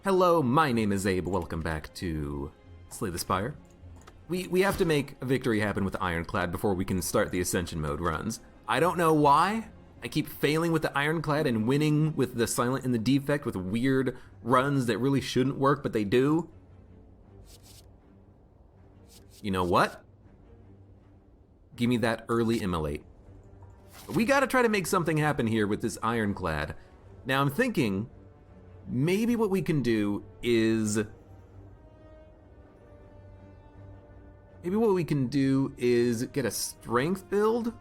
Hello, my name is Abe. Welcome back to Slay the Spire. We have to make a victory happen with the Ironclad before we can start the Ascension mode runs. I don't know why. I keep failing with the Ironclad and winning with the Silent and the Defect with weird runs that really shouldn't work, but they do. You know what? Give me that early immolate. We gotta try to make something happen here with this Ironclad. Now I'm thinking, maybe what we can do is... get a strength build?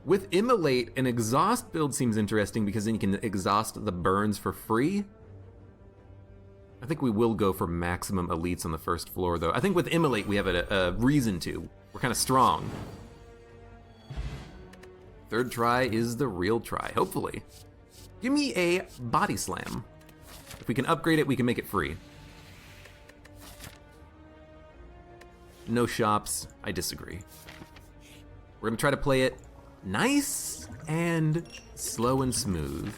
With immolate, an exhaust build seems interesting because then you can exhaust the burns for free. I think we will go for maximum elites on the first floor though. I think with immolate we have a reason to. We're kind of strong. Third try is the real try, hopefully. Give me a body slam. If we can upgrade it, we can make it free. No shops, I disagree. We're gonna try to play it nice and slow and smooth.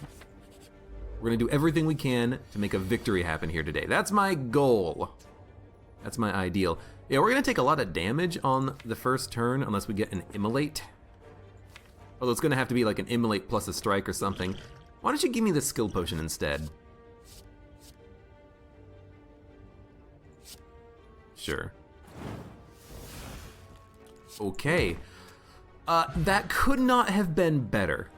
We're gonna do everything we can to make a victory happen here today. That's my goal. That's my ideal. Yeah, we're gonna take a lot of damage on the first turn unless we get an immolate. Although it's gonna have to be like an immolate plus a strike or something. Why don't you give me the skill potion instead? Sure. Okay. That could not have been better.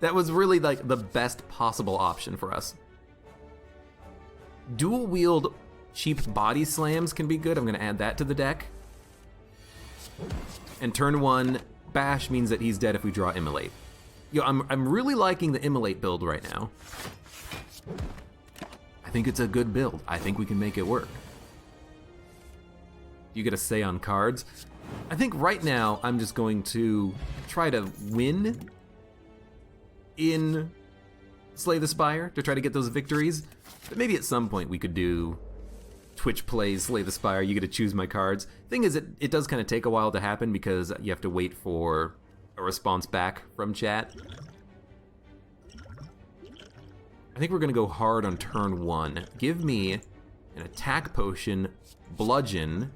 That was really like the best possible option for us. Dual wield cheap body slams can be good. I'm gonna add that to the deck. And turn one, bash means that he's dead if we draw immolate. Yo, I'm really liking the immolate build right now. I think it's a good build. I think we can make it work. You get a say on cards. I think right now I'm just going to try to win in Slay the Spire to try to get those victories. But maybe at some point we could do Twitch plays Slay the Spire. You get to choose my cards. Thing is, it does kind of take a while to happen because you have to wait for a response back from chat. I think we're gonna go hard on turn one. Give me an attack potion, bludgeon.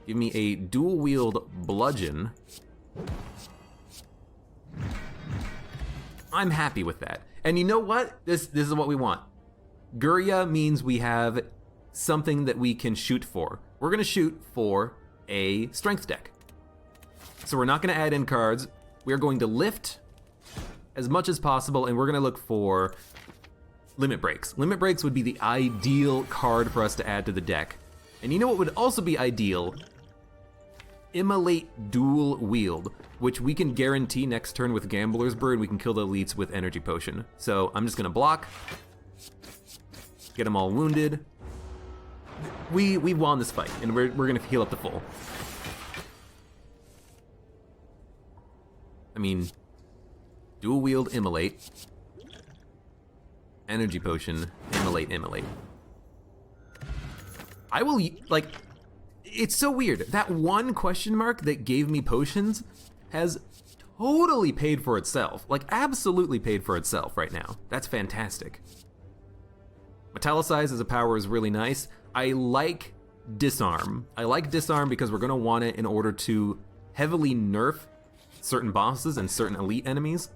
Give me a dual wield bludgeon. I'm happy with that. And you know what? This is what we want. Guria means we have something that we can shoot for. We're gonna shoot for a strength deck. So we're not gonna add in cards. We're going to lift as much as possible, and we're gonna look for limit breaks. Limit breaks would be the ideal card for us to add to the deck. And you know what would also be ideal? Immolate dual wield, which we can guarantee next turn with Gambler's Bird. We can kill the elites with energy potion. So I'm just gonna block, get them all wounded. We won this fight, and we're gonna heal up to full. I mean, dual wield immolate, energy potion, immolate. I will, like, it's so weird. That one question mark that gave me potions has totally paid for itself. Like, absolutely paid for itself right now. That's fantastic. Metallicize as a power is really nice. I like disarm. I like disarm because we're gonna want it in order to heavily nerf certain bosses and certain elite enemies.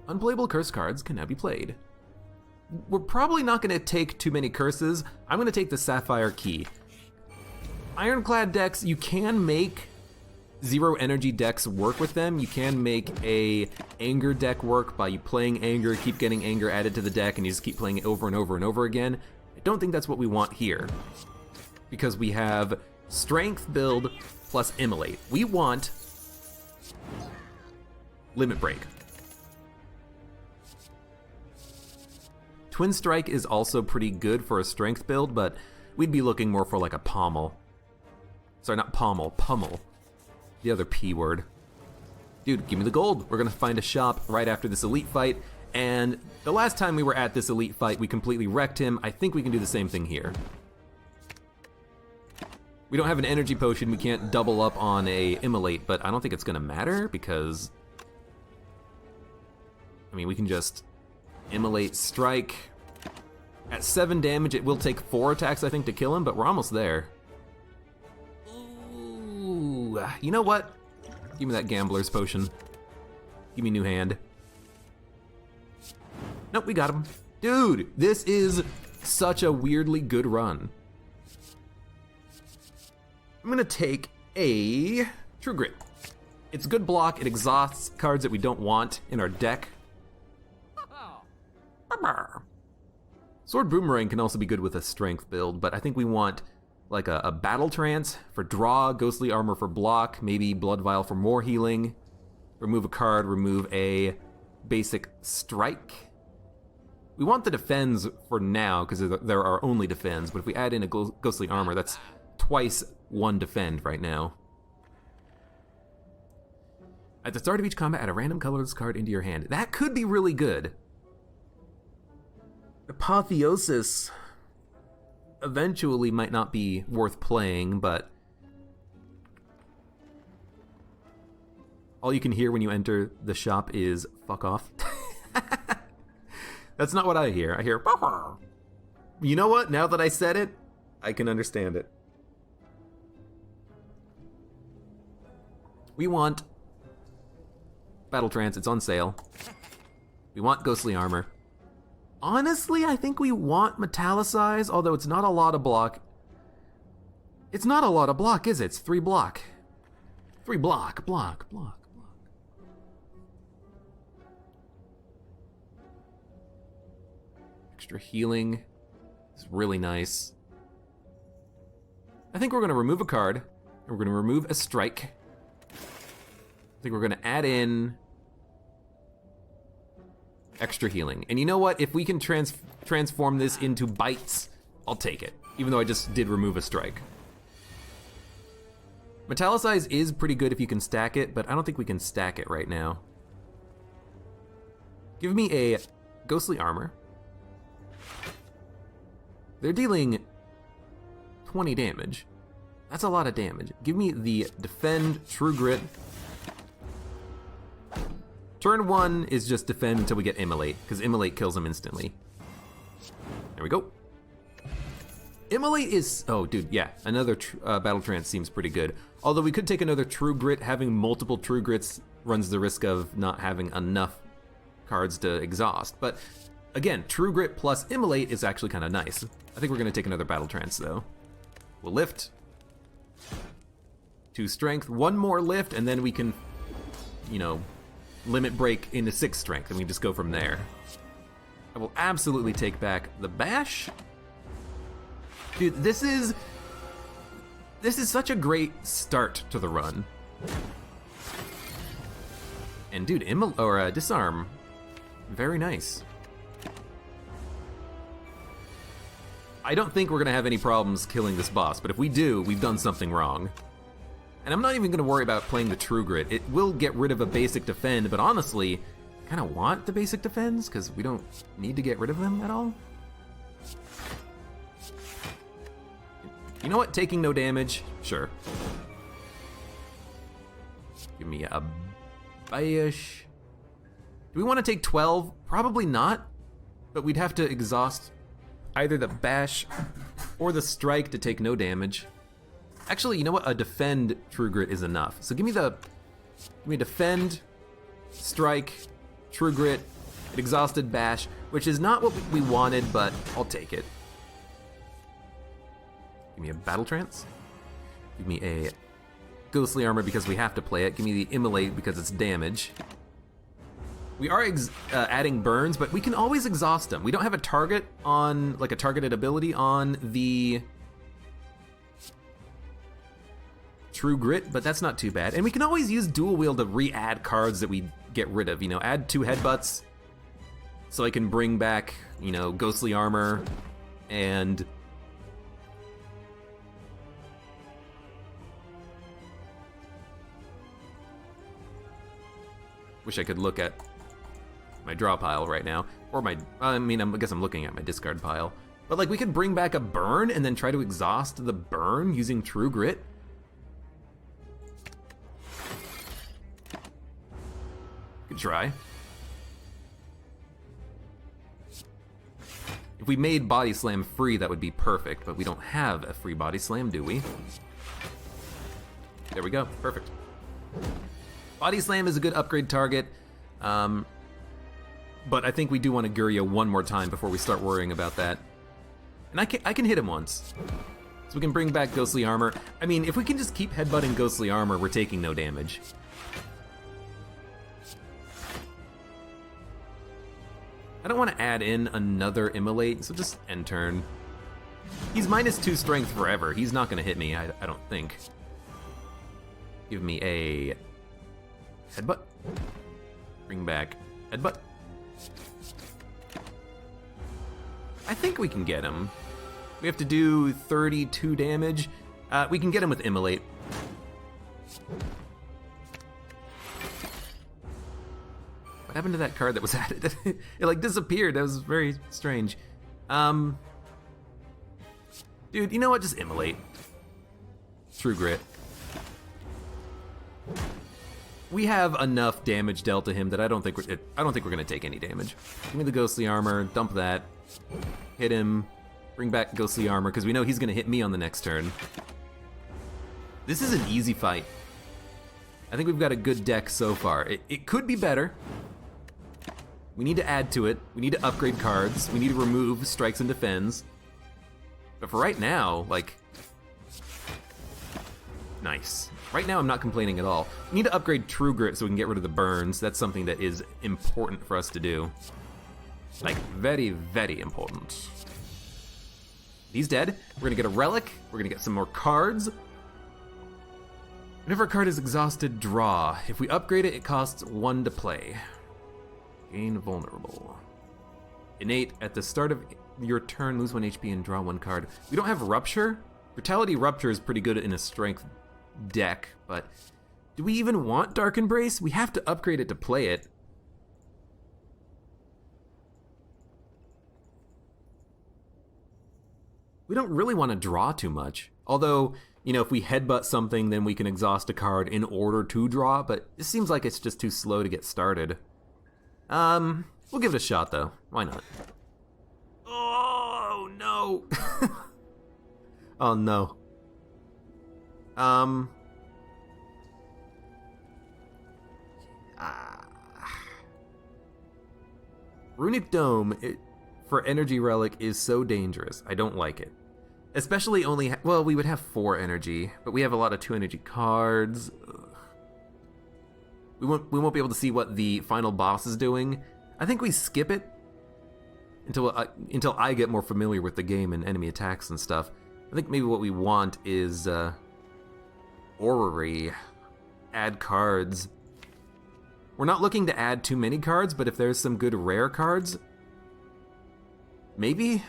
Unplayable curse cards can now be played. We're probably not gonna take too many curses. I'm gonna take the Sapphire Key. Ironclad decks, you can make zero energy decks work with them. You can make a anger deck work by you playing anger, keep getting anger added to the deck, and you just keep playing it over and over and over again. I don't think that's what we want here, because we have strength build plus immolate. We want limit break. Twin Strike is also pretty good for a strength build, but we'd be looking more for like a pommel. Sorry, not pommel, pummel. The other P word. Dude, give me the gold. We're gonna find a shop right after this elite fight, and the last time we were at this elite fight, we completely wrecked him. I think we can do the same thing here. We don't have an energy potion, we can't double up on a immolate, but I don't think it's gonna matter because, I mean, we can just Immolate Strike. At 7 damage, it will take 4 attacks, I think, to kill him, but we're almost there. Ooh, you know what? Give me that Gambler's Potion. Give me New Hand. Nope, we got him. Dude, this is such a weirdly good run. I'm gonna take a True Grit. It's a good block, it exhausts cards that we don't want in our deck. Sword Boomerang can also be good with a strength build, but I think we want like a Battle Trance for draw, Ghostly Armor for block, maybe Blood Vial for more healing. Remove a card, remove a basic strike. We want the defends for now, because there are only defends, but if we add in a Ghostly Armor, that's twice 1 defend right now. At the start of each combat, add a random colorless card into your hand. That could be really good. Apotheosis eventually might not be worth playing, but all you can hear when you enter the shop is fuck off. That's not what I hear. I hear, you know what? Now that I said it, I can understand it. We want Battle Trance, it's on sale. We want Ghostly Armor. Honestly, I think we want Metallicize, although it's not a lot of block. It's not a lot of block, is it? It's 3 block. 3 block. Extra healing is really nice. I think we're gonna remove a card, and we're gonna remove a strike. I think we're gonna add in extra healing. And you know what? If we can transform this into bites, I'll take it. Even though I just did remove a strike. Metallicize is pretty good if you can stack it, but I don't think we can stack it right now. Give me a Ghostly Armor. They're dealing 20 damage. That's a lot of damage. Give me the Defend True Grit. Turn 1 is just defend until we get Immolate, because Immolate kills him instantly. There we go. Immolate is, oh dude, yeah, another Battle Trance seems pretty good. Although we could take another True Grit. Having multiple True Grits runs the risk of not having enough cards to exhaust. But again, True Grit plus Immolate is actually kind of nice. I think we're gonna take another Battle Trance though. We'll lift. 2 strength, 1 more lift, and then we can, you know, limit break into 6 strength, and we just go from there. I will absolutely take back the bash. Dude, this is such a great start to the run. And dude, disarm, very nice. I don't think we're gonna have any problems killing this boss, but if we do, we've done something wrong. And I'm not even gonna worry about playing the True Grit. It will get rid of a basic defend, but honestly, I kinda want the basic defends, because we don't need to get rid of them at all. You know what, taking no damage, sure. Give me a bash. Do we wanna take 12? Probably not, but we'd have to exhaust either the bash or the strike to take no damage. Actually, you know what? A defend True Grit is enough. So give me defend, strike, True Grit, an exhausted bash, which is not what we wanted, but I'll take it. Give me a Battle Trance. Give me a Ghostly Armor because we have to play it. Give me the Immolate because it's damage. We are adding burns, but we can always exhaust them. We don't have a target on, like a targeted ability on the True Grit, but that's not too bad. And we can always use Dual Wield to re-add cards that we get rid of. You know, add 2 Headbutts so I can bring back, you know, Ghostly Armor and wish I could look at my draw pile right now, or I guess I'm looking at my discard pile. But like, we could bring back a burn and then try to exhaust the burn using True Grit. Good try. If we made Body Slam free, that would be perfect, but we don't have a free Body Slam, do we? There we go, perfect. Body Slam is a good upgrade target, but I think we do want to Gurya one more time before we start worrying about that. And I can hit him once. So we can bring back Ghostly Armor. I mean, if we can just keep headbutting Ghostly Armor, we're taking no damage. I don't want to add in another Immolate, so just end turn. He's -2 strength forever. He's not going to hit me, I don't think. Give me a headbutt. Bring back headbutt. I think we can get him. We have to do 32 damage. We can get him with Immolate. What happened to that card that was added? It like disappeared. That was very strange. Dude, you know what? Just Immolate. True Grit. We have enough damage dealt to him that I don't think we're gonna take any damage. Give me the Ghostly Armor. Dump that. Hit him. Bring back Ghostly Armor, because we know he's gonna hit me on the next turn. This is an easy fight. I think we've got a good deck so far. It could be better. We need to add to it. We need to upgrade cards. We need to remove Strikes and Defends. But for right now, like... Nice. Right now I'm not complaining at all. We need to upgrade True Grit so we can get rid of the burns. That's something that is important for us to do. Like, very, very important. He's dead. We're gonna get a relic. We're gonna get some more cards. Whenever a card is exhausted, draw. If we upgrade it, it costs 1 to play. Gain vulnerable. Innate, at the start of your turn, lose 1 HP and draw 1 card. We don't have Rupture. Brutality Rupture is pretty good in a strength deck, but do we even want Dark Embrace? We have to upgrade it to play it. We don't really want to draw too much. Although, you know, if we headbutt something, then we can exhaust a card in order to draw, but it seems like it's just too slow to get started. We'll give it a shot, though. Why not? Oh, no. Oh, no. Runic Dome, for Energy Relic, is so dangerous. I don't like it. Especially only, well, we would have 4 energy, but we have a lot of 2 energy cards. Ugh. We won't be able to see what the final boss is doing. I think we skip it until I get more familiar with the game and enemy attacks and stuff. I think maybe what we want is Orrery. Add cards. We're not looking to add too many cards, but if there's some good rare cards, maybe?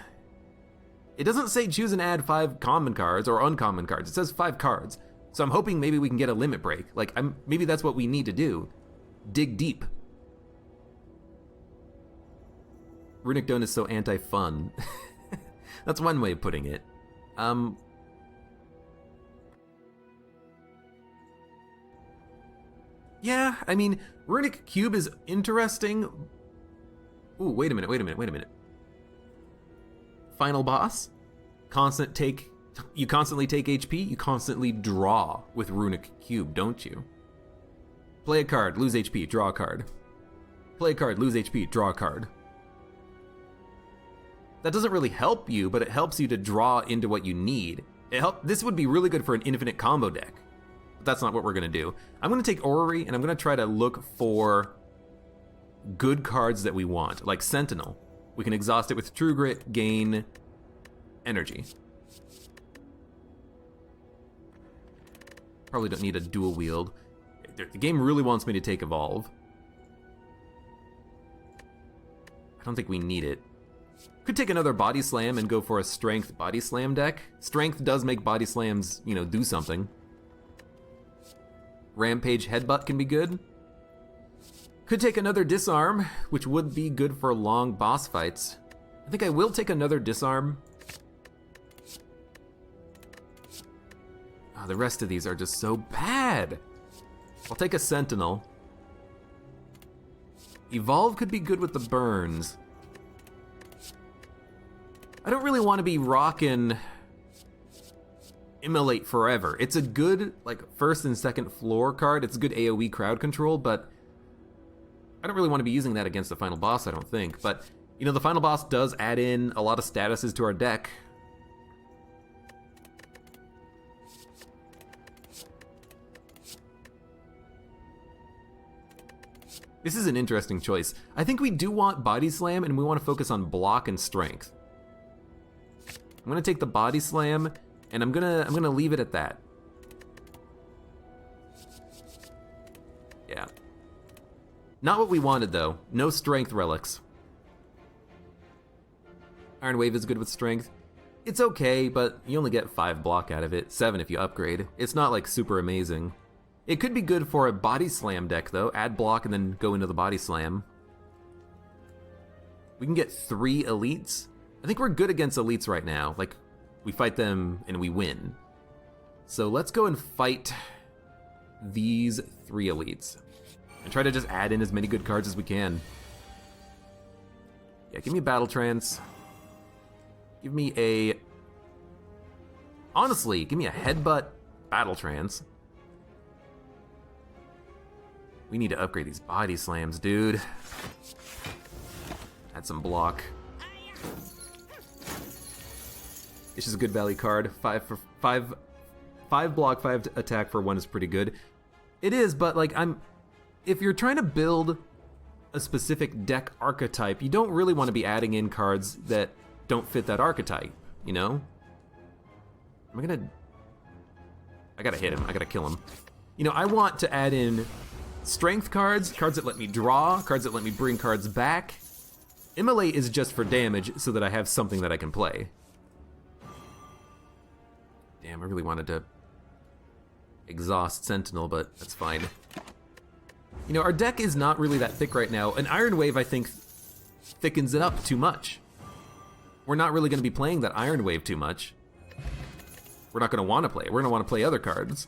It doesn't say choose and add 5 common cards or uncommon cards. It says 5 cards. So I'm hoping maybe we can get a limit break. Like, maybe that's what we need to do. Dig deep. Runic Dome is so anti-fun. That's one way of putting it. Yeah, I mean, Runic Cube is interesting. Ooh, wait a minute. Final boss? You constantly take HP, you constantly draw with Runic Cube, don't you? Play a card, lose HP, draw a card. Play a card, lose HP, draw a card. That doesn't really help you, but it helps you to draw into what you need. This would be really good for an infinite combo deck. But that's not what we're gonna do. I'm gonna take Orrery, and I'm gonna try to look for good cards that we want, like Sentinel. We can exhaust it with True Grit, gain energy. Probably don't need a dual wield. The game really wants me to take Evolve. I don't think we need it. Could take another Body Slam and go for a Strength Body Slam deck. Strength does make Body Slams, you know, do something. Rampage Headbutt can be good. Could take another Disarm, which would be good for long boss fights. I think I will take another Disarm. Oh, the rest of these are just so bad. I'll take a Sentinel. Evolve could be good with the burns. I don't really want to be rocking Immolate forever. It's a good, like, first and second floor card. It's a good AoE crowd control, but I don't really want to be using that against the final boss, I don't think. But, you know, the final boss does add in a lot of statuses to our deck. This is an interesting choice. I think we do want Body Slam, and we want to focus on block and strength. I'm gonna take the Body Slam, and I'm gonna leave it at that. Yeah. Not what we wanted though. No strength relics. Iron Wave is good with strength. It's okay, but you only get 5 block out of it, 7 if you upgrade. It's not like super amazing. It could be good for a Body Slam deck though. Add block and then go into the Body Slam. We can get 3 elites. I think we're good against elites right now. Like, we fight them and we win. So let's go and fight these 3 elites. And try to just add in as many good cards as we can. Yeah, give me a Battle Trance. Give me a... Honestly, give me a Headbutt Battle Trance. We need to upgrade these Body Slams, dude. Add some block. It's just a good value card. 5 block, 5 attack for 1 is pretty good. It is, but like if you're trying to build a specific deck archetype, you don't really want to be adding in cards that don't fit that archetype, you know? I gotta hit him, I gotta kill him. You know, I want to add in strength cards, cards that let me draw, cards that let me bring cards back. Immolate is just for damage so that I have something that I can play. Damn, I really wanted to exhaust Sentinel, but that's fine. You know, our deck is not really that thick right now. An Iron Wave, I think, thickens it up too much. We're not really going to be playing that Iron Wave too much. We're not going to want to play it. We're going to want to play other cards.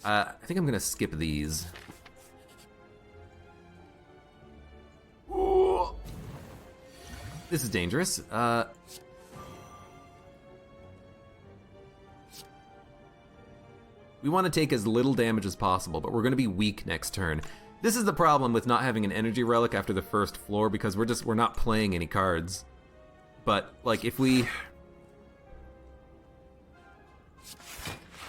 I think I'm going to skip these. Ooh. This is dangerous. We want to take as little damage as possible, but we're going to be weak next turn. This is the problem with not having an energy relic after the first floor, because we're not playing any cards. But like if we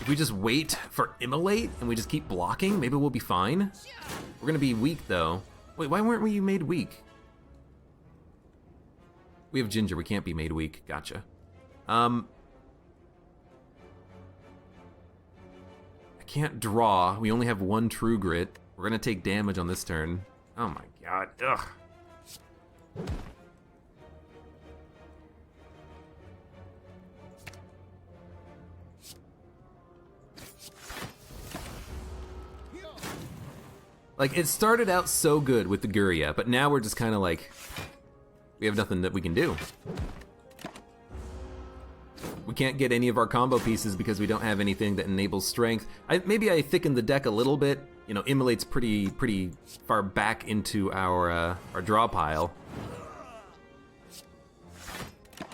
just wait for Immolate and we just keep blocking, maybe we'll be fine. We're going to be weak though. Wait, why weren't we made weak? We have Ginger, we can't be made weak. Gotcha. I can't draw. We only have 1 True Grit. We're gonna take damage on this turn. Oh my god. Ugh. Like, it started out so good with the Guria, but now we're just kind of like, we have nothing that we can do. We can't get any of our combo pieces because we don't have anything that enables strength. Maybe I thickened the deck a little bit. You know, Immolate's pretty far back into our draw pile.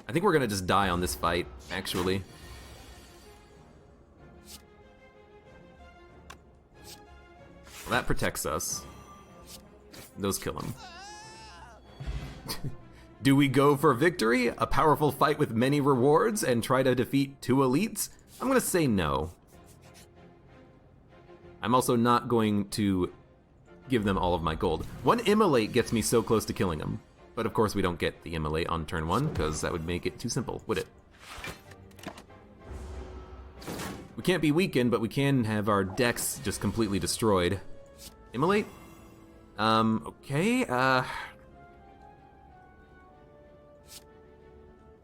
I think we're gonna just die on this fight, actually. Well, that protects us. Those kill him. Do we go for victory? A powerful fight with many rewards and try to defeat 2 elites? I'm gonna say no. I'm also not going to give them all of my gold. 1 Immolate gets me so close to killing them. But of course we don't get the Immolate on turn 1, because that would make it too simple, would it? We can't be weakened, but we can have our decks just completely destroyed. Immolate? Okay,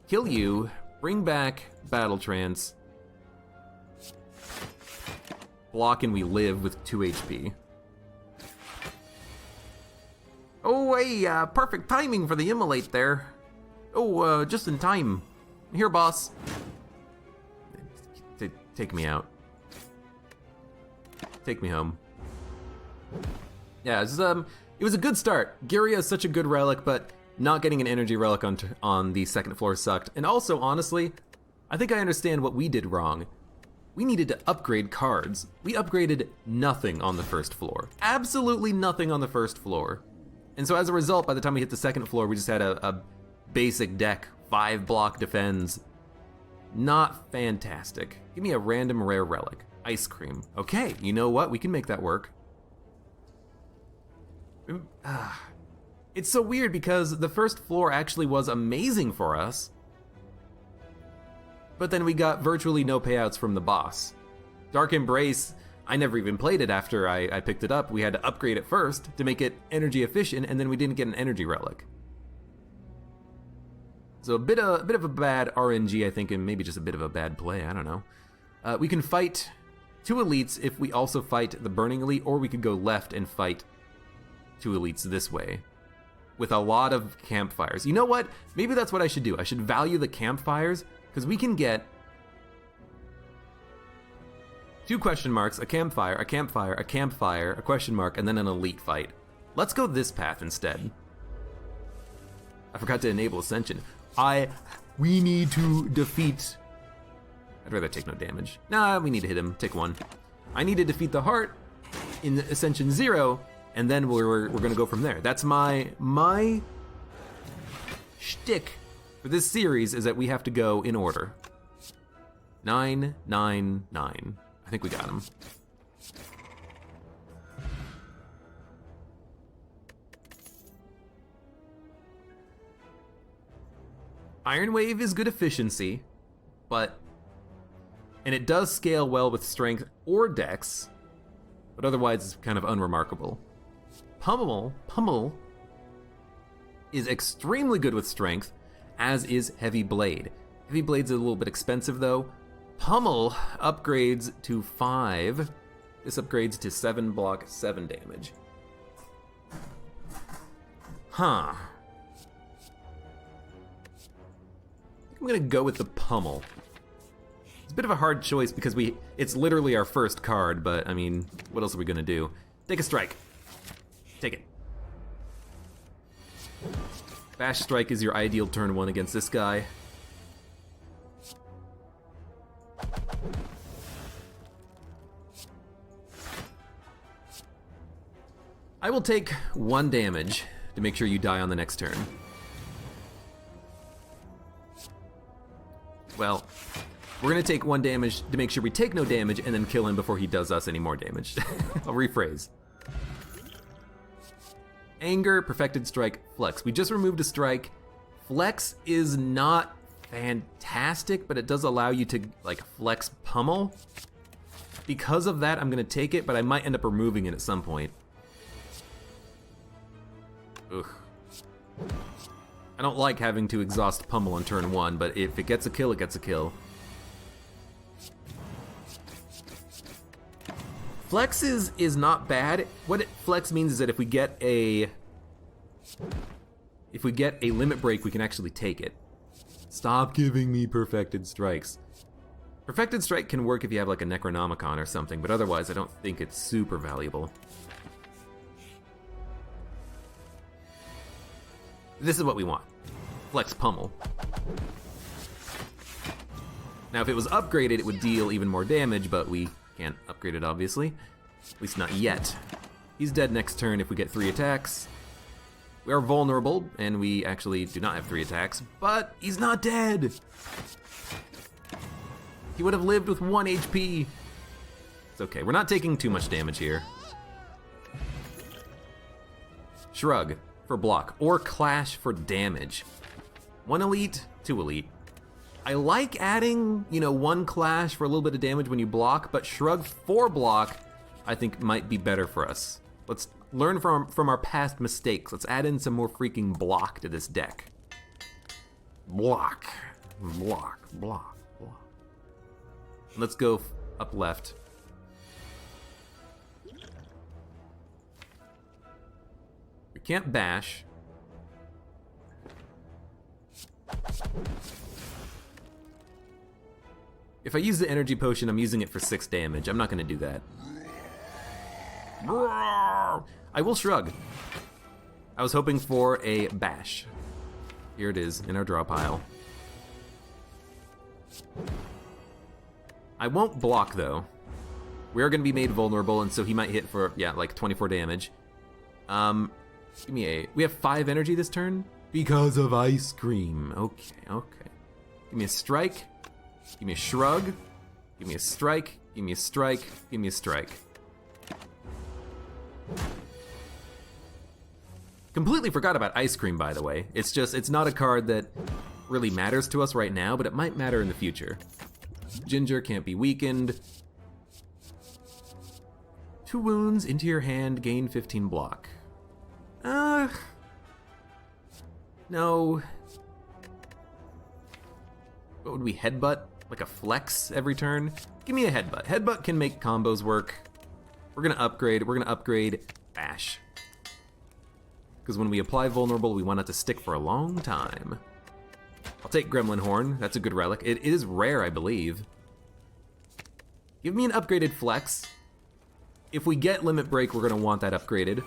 kill you, bring back Battle Trance, block and we live with 2 HP. Oh, hey, perfect timing for the Immolate there. Oh, just in time. Here, boss. Take me out. Take me home. Yeah, it was a good start. Guria is such a good relic, but not getting an energy relic on the second floor sucked. And also, honestly, I think I understand what we did wrong. We needed to upgrade cards. We upgraded nothing on the first floor. Absolutely nothing on the first floor. And so as a result, by the time we hit the second floor, we just had a basic deck, 5-block defends. Not fantastic. Give me a random rare relic. Ice cream. Okay, you know what? We can make that work. It's so weird because the first floor actually was amazing for us, but then we got virtually no payouts from the boss. Dark Embrace, I never even played it after I picked it up. We had to upgrade it first to make it energy efficient, and then we didn't get an energy relic. So a bit of a bad RNG, I think, and maybe just a bit of a bad play, I don't know. We can fight 2 elites if we also fight the Burning Elite, or we could go left and fight 2 elites this way, with a lot of campfires. You know what? Maybe that's what I should do. I should value the campfires, because we can get 2 question marks, a campfire, a campfire, a campfire, a question mark, and then an elite fight. Let's go this path instead. I forgot to enable ascension. We need to defeat... I'd rather take no damage. Nah, we need to hit him, take 1. I need to defeat the heart in Ascension 0, and then we're gonna go from there. That's my shtick for this series, is that we have to go in order. 9, 9, 9. I think we got him. Iron Wave is good efficiency, and it does scale well with strength or dex, but otherwise it's kind of unremarkable. Pummel is extremely good with strength, as is Heavy Blade. Heavy Blade's a little bit expensive though. Pummel upgrades to 5. This upgrades to 7 block, 7 damage. Huh. I'm gonna go with the Pummel. It's a bit of a hard choice because it's literally our first card, but I mean, what else are we gonna do? Take a strike. Take it. Bash Strike is your ideal turn 1 against this guy. I will take 1 damage to make sure you die on the next turn. Well, we're gonna take 1 damage to make sure we take no damage and then kill him before he does us any more damage. I'll rephrase. Anger, Perfected Strike, Flex. We just removed a strike. Flex is not fantastic, but it does allow you to like flex Pummel. Because of that, I'm gonna take it, but I might end up removing it at some point. Ugh. I don't like having to exhaust Pummel on turn 1, but if it gets a kill, it gets a kill. Flex is not bad. What Flex means is that if we get a limit break, we can actually take it. Stop giving me Perfected Strikes. Perfected Strike can work if you have like a Necronomicon or something, but otherwise I don't think it's super valuable. This is what we want. Flex Pummel. Now if it was upgraded, it would deal even more damage, but we can't upgrade it obviously. At least not yet. He's dead next turn if we get 3 attacks. We are vulnerable, and we actually do not have 3 attacks, but he's not dead! He would have lived with 1 HP. It's okay, we're not taking too much damage here. Shrug for block, or Clash for damage. 1 elite, 2 elite. I like adding, 1 Clash for a little bit of damage when you block, but Shrug for block, I think might be better for us. Let's learn from our past mistakes. Let's add in some more freaking block to this deck. Block, block, block, block. Let's go up left. We can't bash. If I use the energy potion, I'm using it for 6 damage. I'm not gonna do that. I will shrug. I was hoping for a bash. Here it is, in our draw pile. I won't block, though. We're gonna be made vulnerable, and so he might hit for, yeah, like 24 damage. Give me a... We have 5 energy this turn? Because of ice cream. Okay, okay. Give me a strike. Give me a shrug. Give me a strike. Give me a strike. Give me a strike. Completely forgot about ice cream, by the way. It's just, it's not a card that really matters to us right now, but it might matter in the future. Ginger can't be weakened. 2 wounds into your hand, gain 15 block. No. What would we headbutt? Like a flex every turn? Give me a headbutt. Headbutt can make combos work. We're gonna upgrade Bash. Because when we apply Vulnerable, we want it to stick for a long time. I'll take Gremlin Horn, that's a good relic. It is rare, I believe. Give me an upgraded Flex. If we get Limit Break, we're gonna want that upgraded.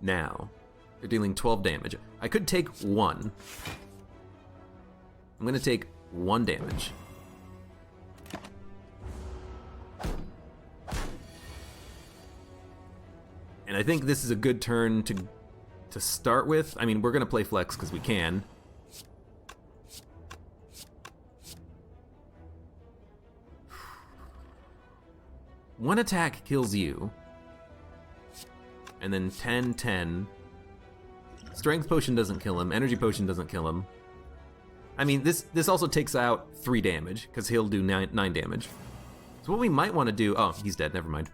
Now, they're dealing 12 damage. I could take 1. I'm gonna take 1 damage. And I think this is a good turn to start with. I mean, we're gonna play Flex because we can. One attack kills you. And then 10, 10. Strength Potion doesn't kill him. Energy Potion doesn't kill him. I mean, this also takes out 3 damage, because he'll do 9 damage. So what we might want to do... Oh, he's dead, never mind.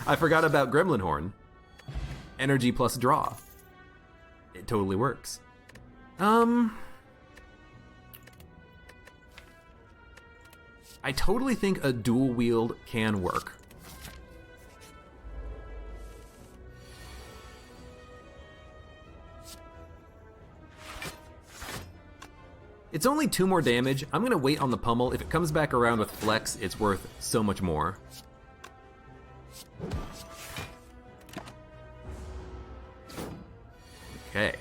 I forgot about Gremlin Horn. Energy plus draw. It totally works. I totally think a dual wield can work. It's only 2 more damage. I'm gonna wait on the pummel. If it comes back around with Flex, it's worth so much more. Okay.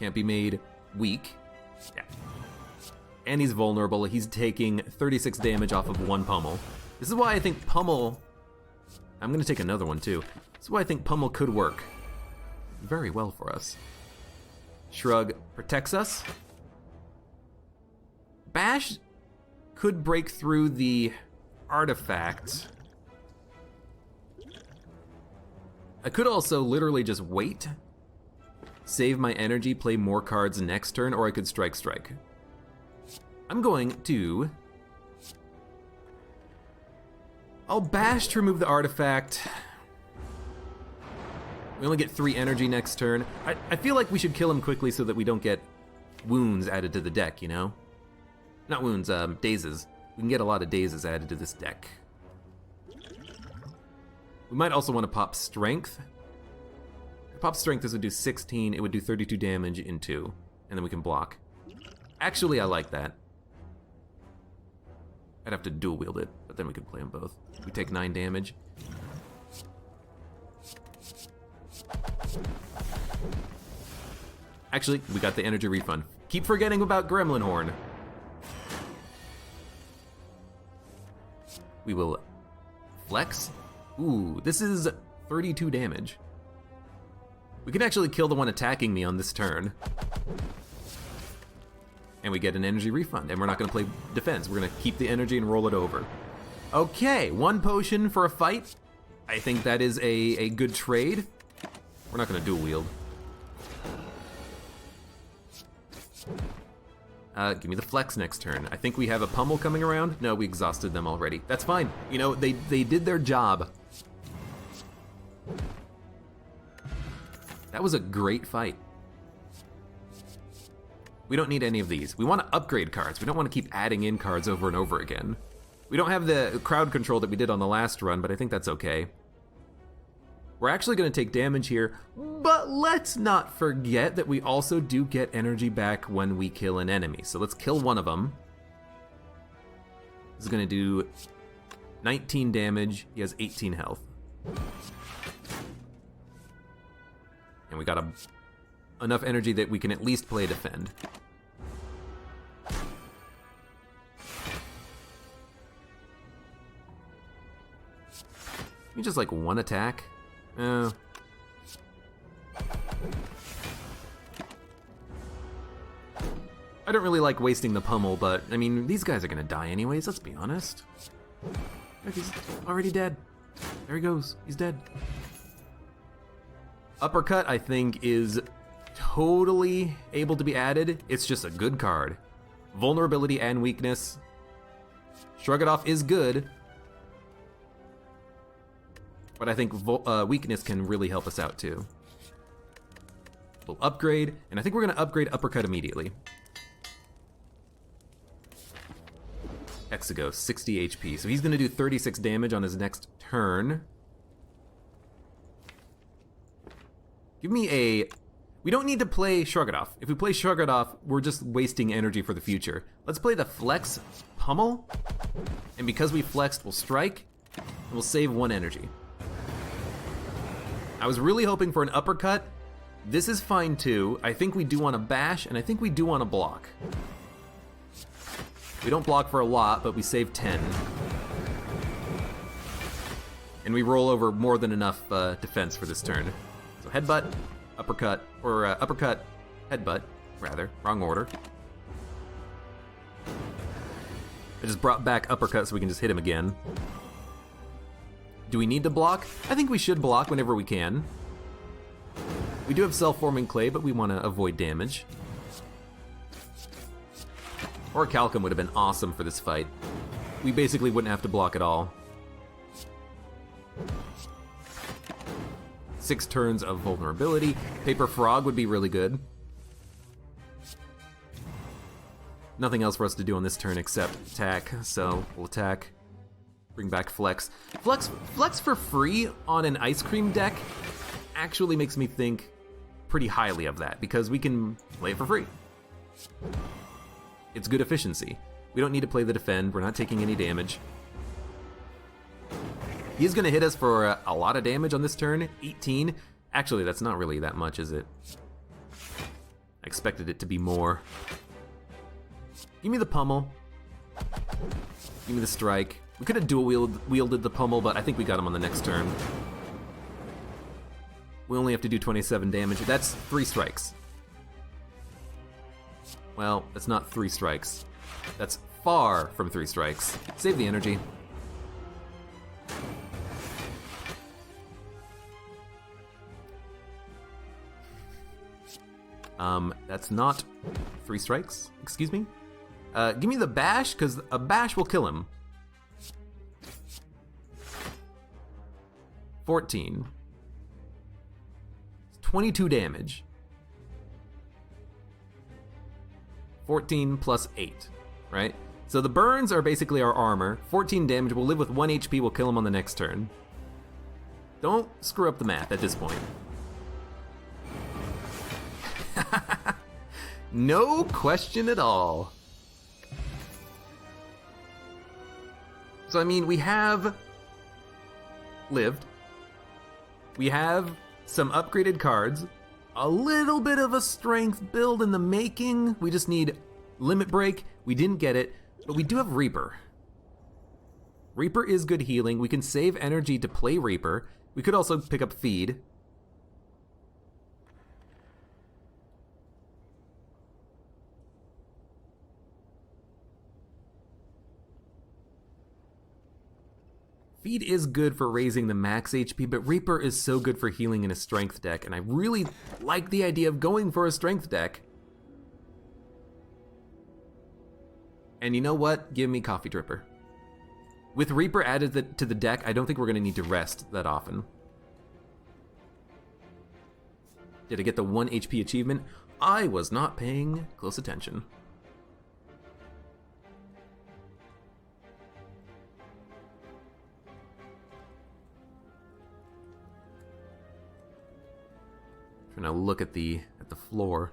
Can't be made weak. Yeah. And he's vulnerable. He's taking 36 damage off of 1 pummel. This is why I think pummel... I'm gonna take another one too. This is why I think pummel could work very well for us. Shrug protects us. Bash could break through the artifact. I could also literally just wait, save my energy, play more cards next turn, or I could strike. I'm going to... I'll Bash to remove the artifact. We only get 3 energy next turn. I feel like we should kill him quickly so that we don't get wounds added to the deck, you know? Not wounds, dazes. We can get a lot of dazes added to this deck. We might also want to pop strength. If pop strength, this would do 16, it would do 32 damage in 2, and then we can block. Actually, I like that. I'd have to dual wield it, but then we could play them both. We take 9 damage. Actually, we got the energy refund. Keep forgetting about Gremlin Horn. We will Flex. Ooh, this is 32 damage. We can actually kill the one attacking me on this turn. And we get an energy refund, and we're not gonna play defense. We're gonna keep the energy and roll it over. Okay, 1 potion for a fight. I think that is a good trade. We're not gonna dual wield. Give me the Flex next turn. I think we have a pummel coming around. No, we exhausted them already. That's fine. You know, they did their job. That was a great fight. We don't need any of these. We want to upgrade cards. We don't want to keep adding in cards over and over again. We don't have the crowd control that we did on the last run, but I think that's okay. We're actually going to take damage here, but let's not forget that we also do get energy back when we kill an enemy. So let's kill one of them. This is going to do 19 damage. He has 18 health. And we got enough energy that we can at least play defend. Maybe just like one attack? I don't really like wasting the pummel, but I mean, these guys are gonna die anyways, let's be honest. Look, he's already dead. There he goes, he's dead. Uppercut, I think, is totally able to be added. It's just a good card. Vulnerability and weakness. Shrug it off is good. But I think weakness can really help us out too. We'll upgrade, and I think we're gonna upgrade uppercut immediately. Exegos, 60 HP. So he's gonna do 36 damage on his next turn. Give me a... We don't need to play Shrug It Off. If we play Shrug It Off, we're just wasting energy for the future. Let's play the Flex Pummel, and because we flexed, we'll strike, and we'll save 1 energy. I was really hoping for an uppercut. This is fine too. I think we do want to bash, and I think we do want to block. We don't block for a lot, but we save 10. And we roll over more than enough defense for this turn. So headbutt, uppercut, or uppercut, headbutt, rather, wrong order. I just brought back uppercut so we can just hit him again. Do we need to block? I think we should block whenever we can. We do have self-forming clay, but we want to avoid damage. Or Calcum would have been awesome for this fight. We basically wouldn't have to block at all. 6 turns of vulnerability. Paper Frog would be really good. Nothing else for us to do on this turn except attack, so we'll attack. Bring back Flex. Flex for free on an ice cream deck actually makes me think pretty highly of that, because we can play it for free. It's good efficiency. We don't need to play the defend, we're not taking any damage. He's gonna hit us for a lot of damage on this turn, 18. Actually, that's not really that much, is it? I expected it to be more. Give me the pummel. Give me the strike. We could have dual wielded the pummel, but I think we got him on the next turn. We only have to do 27 damage. That's 3 strikes. Well, that's not 3 strikes. That's far from 3 strikes. Save the energy. That's not 3 strikes. Excuse me. Give me the bash, because a bash will kill him. 14. 22 damage. 14 plus 8, right? So the burns are basically our armor. 14 damage, we'll live with 1 HP, we'll kill him on the next turn. Don't screw up the math at this point. No question at all. So I mean, we have lived. We have some upgraded cards. A little bit of a strength build in the making. We just need Limit Break. We didn't get it, but we do have Reaper. Reaper is good healing. We can save energy to play Reaper. We could also pick up Feed. Feed is good for raising the max HP, but Reaper is so good for healing in a strength deck, and I really like the idea of going for a strength deck. And you know what? Give me Coffee Dripper. With Reaper added to the deck, I don't think we're going to need to rest that often. Did I get the 1 HP achievement? I was not paying close attention. Trying to look at the floor.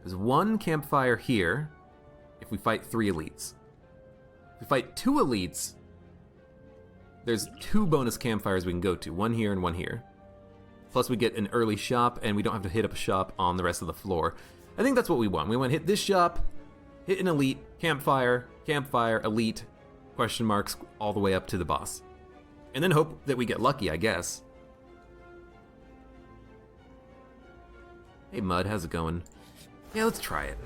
There's 1 campfire here if we fight 3 elites. If we fight 2 elites, there's 2 bonus campfires we can go to. 1 here and 1 here. Plus we get an early shop, and we don't have to hit up a shop on the rest of the floor. I think that's what we want. We want to hit this shop, hit an elite, campfire, campfire, elite, question marks, all the way up to the boss. And then hope that we get lucky, I guess. Hey Mud, how's it going? Yeah, let's try it.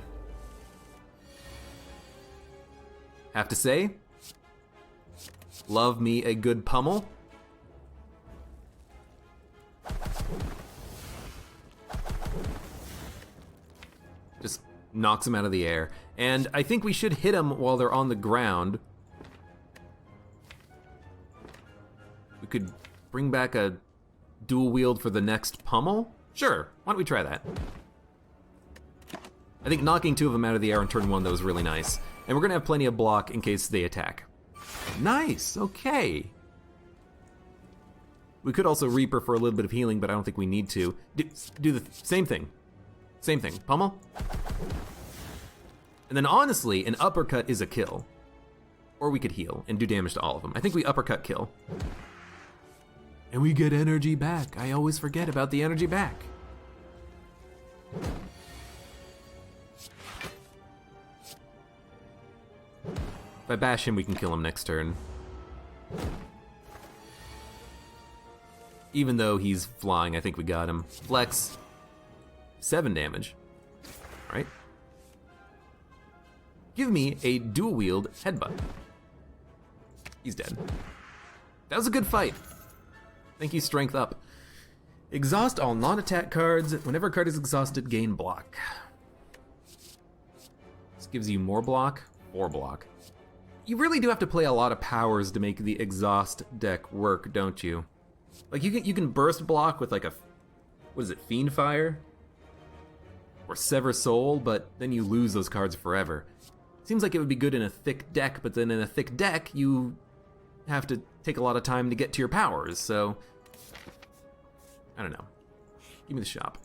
Have to say, love me a good pummel. Just knocks them out of the air. And I think we should hit them while they're on the ground. We could bring back a dual wield for the next pummel? Sure, why don't we try that? I think knocking 2 of them out of the air on turn 1, that was really nice. And we're gonna have plenty of block in case they attack. Nice, okay. We could also Reaper for a little bit of healing, but I don't think we need to. Do the same thing. Same thing, pummel. And then honestly, an uppercut is a kill. Or we could heal and do damage to all of them. I think we uppercut kill. And we get energy back. I always forget about the energy back. If I bash him, we can kill him next turn. Even though he's flying, I think we got him. Flex, 7 damage. All right. Give me a dual wield headbutt. He's dead. That was a good fight. Thank you, strength up. Exhaust all non-attack cards. Whenever a card is exhausted, gain block. This gives you more block, 4 block. You really do have to play a lot of powers to make the exhaust deck work, don't you? Like you can burst block with like a, what is it, Fiend Fire? Or Sever Soul, but then you lose those cards forever. Seems like it would be good in a thick deck, but then in a thick deck, you have to take a lot of time to get to your powers, so I don't know. Give me the shop.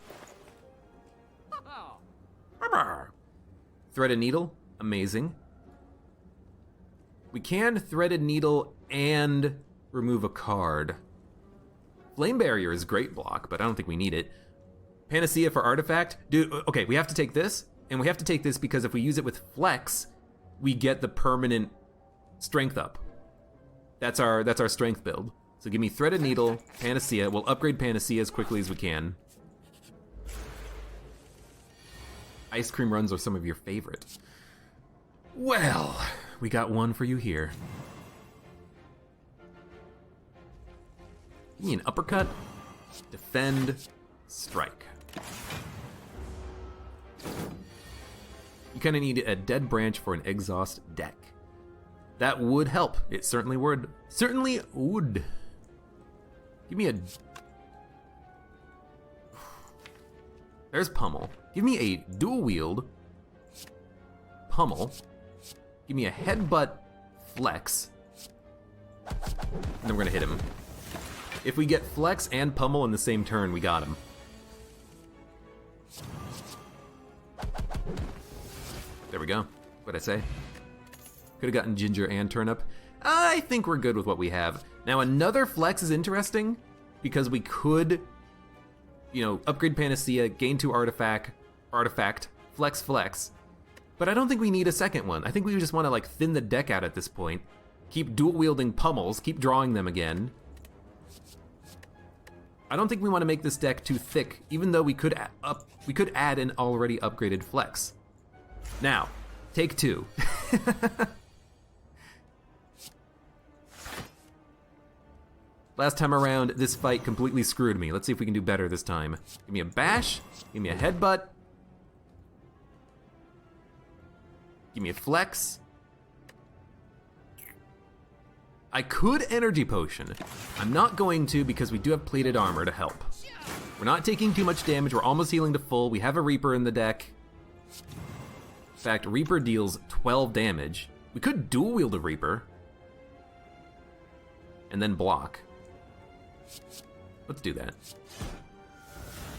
Threaded Needle, amazing. We can Threaded Needle and remove a card. Flame Barrier is great block, but I don't think we need it. Panacea for Artifact? Dude, okay, we have to take this, and we have to take this because if we use it with Flex, we get the permanent strength up. That's our strength build. So give me Threaded Needle, Panacea. We'll upgrade Panacea as quickly as we can. Ice cream runs are some of your favorite. Well, we got one for you here. Give me an uppercut, defend, strike. You kind of need a dead branch for an exhaust deck. That would help. It certainly would. Certainly would. Give me a... There's pummel. Give me a dual wield pummel. Give me a headbutt flex. And then we're gonna hit him. If we get flex and pummel in the same turn, we got him. There we go. What'd I say? Could have gotten Ginger and Turnip. I think we're good with what we have. Now another flex is interesting because we could, you know, upgrade Panacea, gain 2 artifact, flex. But I don't think we need a second one. I think we just want to like thin the deck out at this point. Keep dual wielding pummels, keep drawing them again. I don't think we want to make this deck too thick, even though we could add an already upgraded flex. Now, take 2. Last time around, this fight completely screwed me. Let's see if we can do better this time. Give me a bash, give me a headbutt. Give me a flex. I could energy potion. I'm not going to because we do have plated armor to help. We're not taking too much damage. We're almost healing to full. We have a Reaper in the deck. In fact, Reaper deals 12 damage. We could dual wield a Reaper. And then block. Let's do that.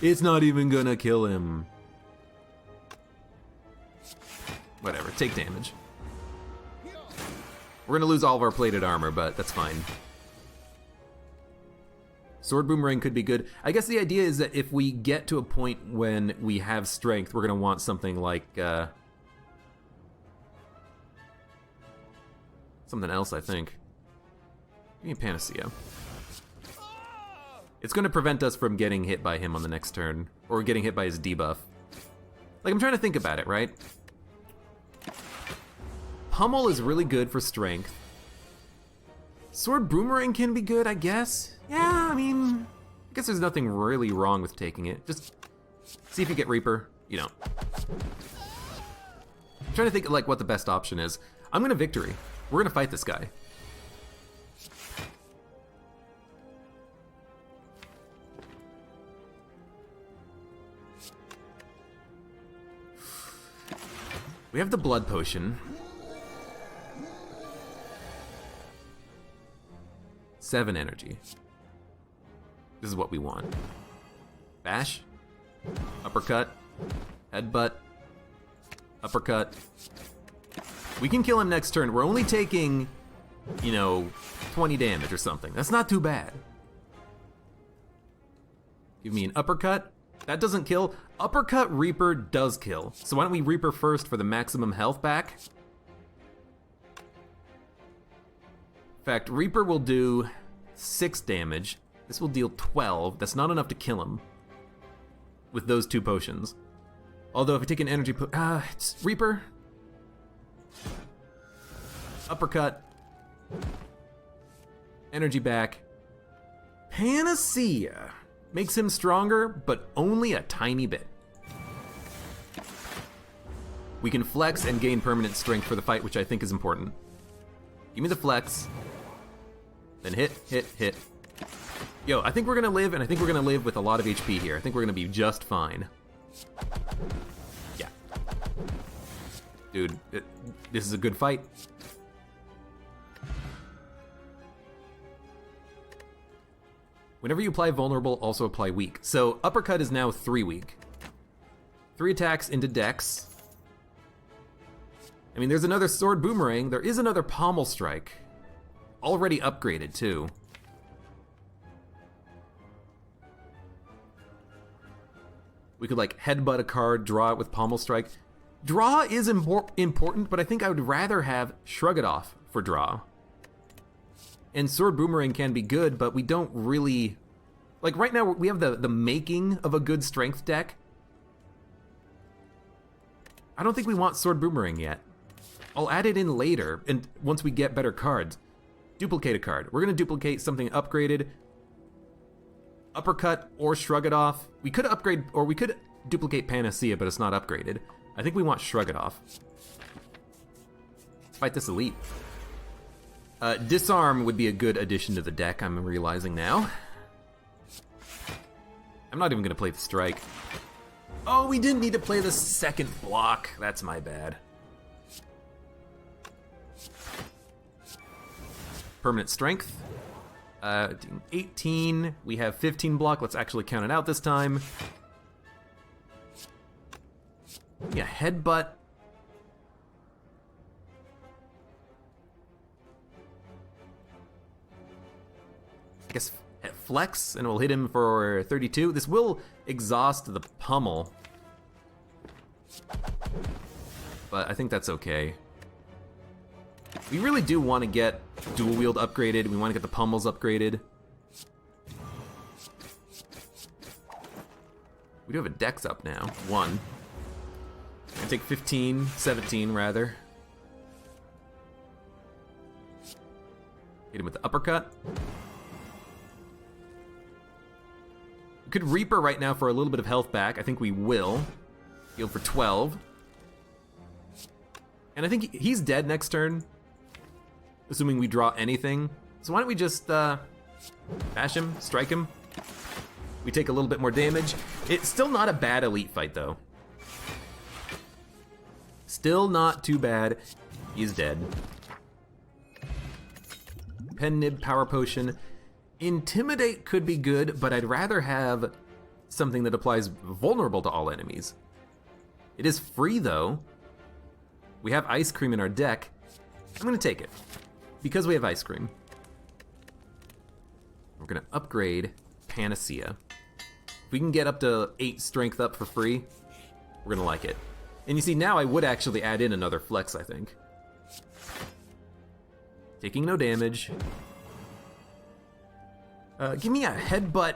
It's not even gonna kill him. Whatever, take damage. We're gonna lose all of our plated armor, but that's fine. Sword Boomerang could be good. I guess the idea is that if we get to a point when we have strength, we're going to want something like... something else, I think. Give me a Panacea. It's going to prevent us from getting hit by him on the next turn, or getting hit by his debuff. Like, I'm trying to think about it, right? Pummel is really good for strength. Sword Boomerang can be good, I guess. Yeah, I mean, I guess there's nothing really wrong with taking it. Just see if you get Reaper. You don't. I'm trying to think like what the best option is. I'm gonna Victory. We're gonna fight this guy. We have the Blood Potion. 7 energy. This is what we want. Bash. Uppercut. Headbutt. Uppercut. We can kill him next turn. We're only taking, 20 damage or something. That's not too bad. Give me an uppercut. That doesn't kill. Uppercut Reaper does kill. So why don't we Reaper first for the maximum health back? In fact, Reaper will do 6 damage. This will deal 12. That's not enough to kill him with those 2 potions. Although if I take an energy it's Reaper. Uppercut. Energy back. Panacea. Makes him stronger, but only a tiny bit. We can flex and gain permanent strength for the fight, which I think is important. Give me the flex. Then hit, hit, hit. Yo, I think we're gonna live, and I think we're gonna live with a lot of HP here. I think we're gonna be just fine. Yeah. Dude, this is a good fight. Whenever you apply vulnerable, also apply weak. So uppercut is now 3 weak. 3 attacks into Dex. I mean, there's another Sword Boomerang. There is another Pommel Strike. Already upgraded, too. We could, like, headbutt a card, draw it with Pommel Strike. Draw is important, but I think I would rather have Shrug It Off for draw. And Sword Boomerang can be good, but we don't really... Like, right now, we have the making of a good strength deck. I don't think we want Sword Boomerang yet. I'll add it in later, and once we get better cards. Duplicate a card. We're going to duplicate something upgraded. Uppercut or Shrug It Off. We could upgrade, or we could duplicate Panacea, but it's not upgraded. I think we want Shrug It Off. Let's fight this elite. Disarm would be a good addition to the deck, I'm realizing now. I'm not even going to play the strike. Oh, we didn't need to play the second block. That's my bad. Permanent strength. 18. We have 15 block. Let's actually count it out this time. Yeah, headbutt. I guess flex, and we'll hit him for 32. This will exhaust the pummel, but I think that's okay. We really do want to get dual wield upgraded. We want to get the pummels upgraded. We do have a dex up now. 1. I take 15, 17 rather. Hit him with the uppercut. We could Reaper right now for a little bit of health back. I think we will. Heal for 12. And I think he's dead next turn, assuming we draw anything. So why don't we just bash him, strike him. We take a little bit more damage. It's still not a bad elite fight, though. Still not too bad. He's dead. Pen Nib Power Potion. Intimidate could be good, but I'd rather have something that applies vulnerable to all enemies. It is free, though. We have Ice Cream in our deck. I'm gonna take it, because we have Ice Cream. We're gonna upgrade Panacea. If we can get up to 8 strength up for free, we're gonna like it. And you see, now I would actually add in another flex, I think. Taking no damage. Give me a headbutt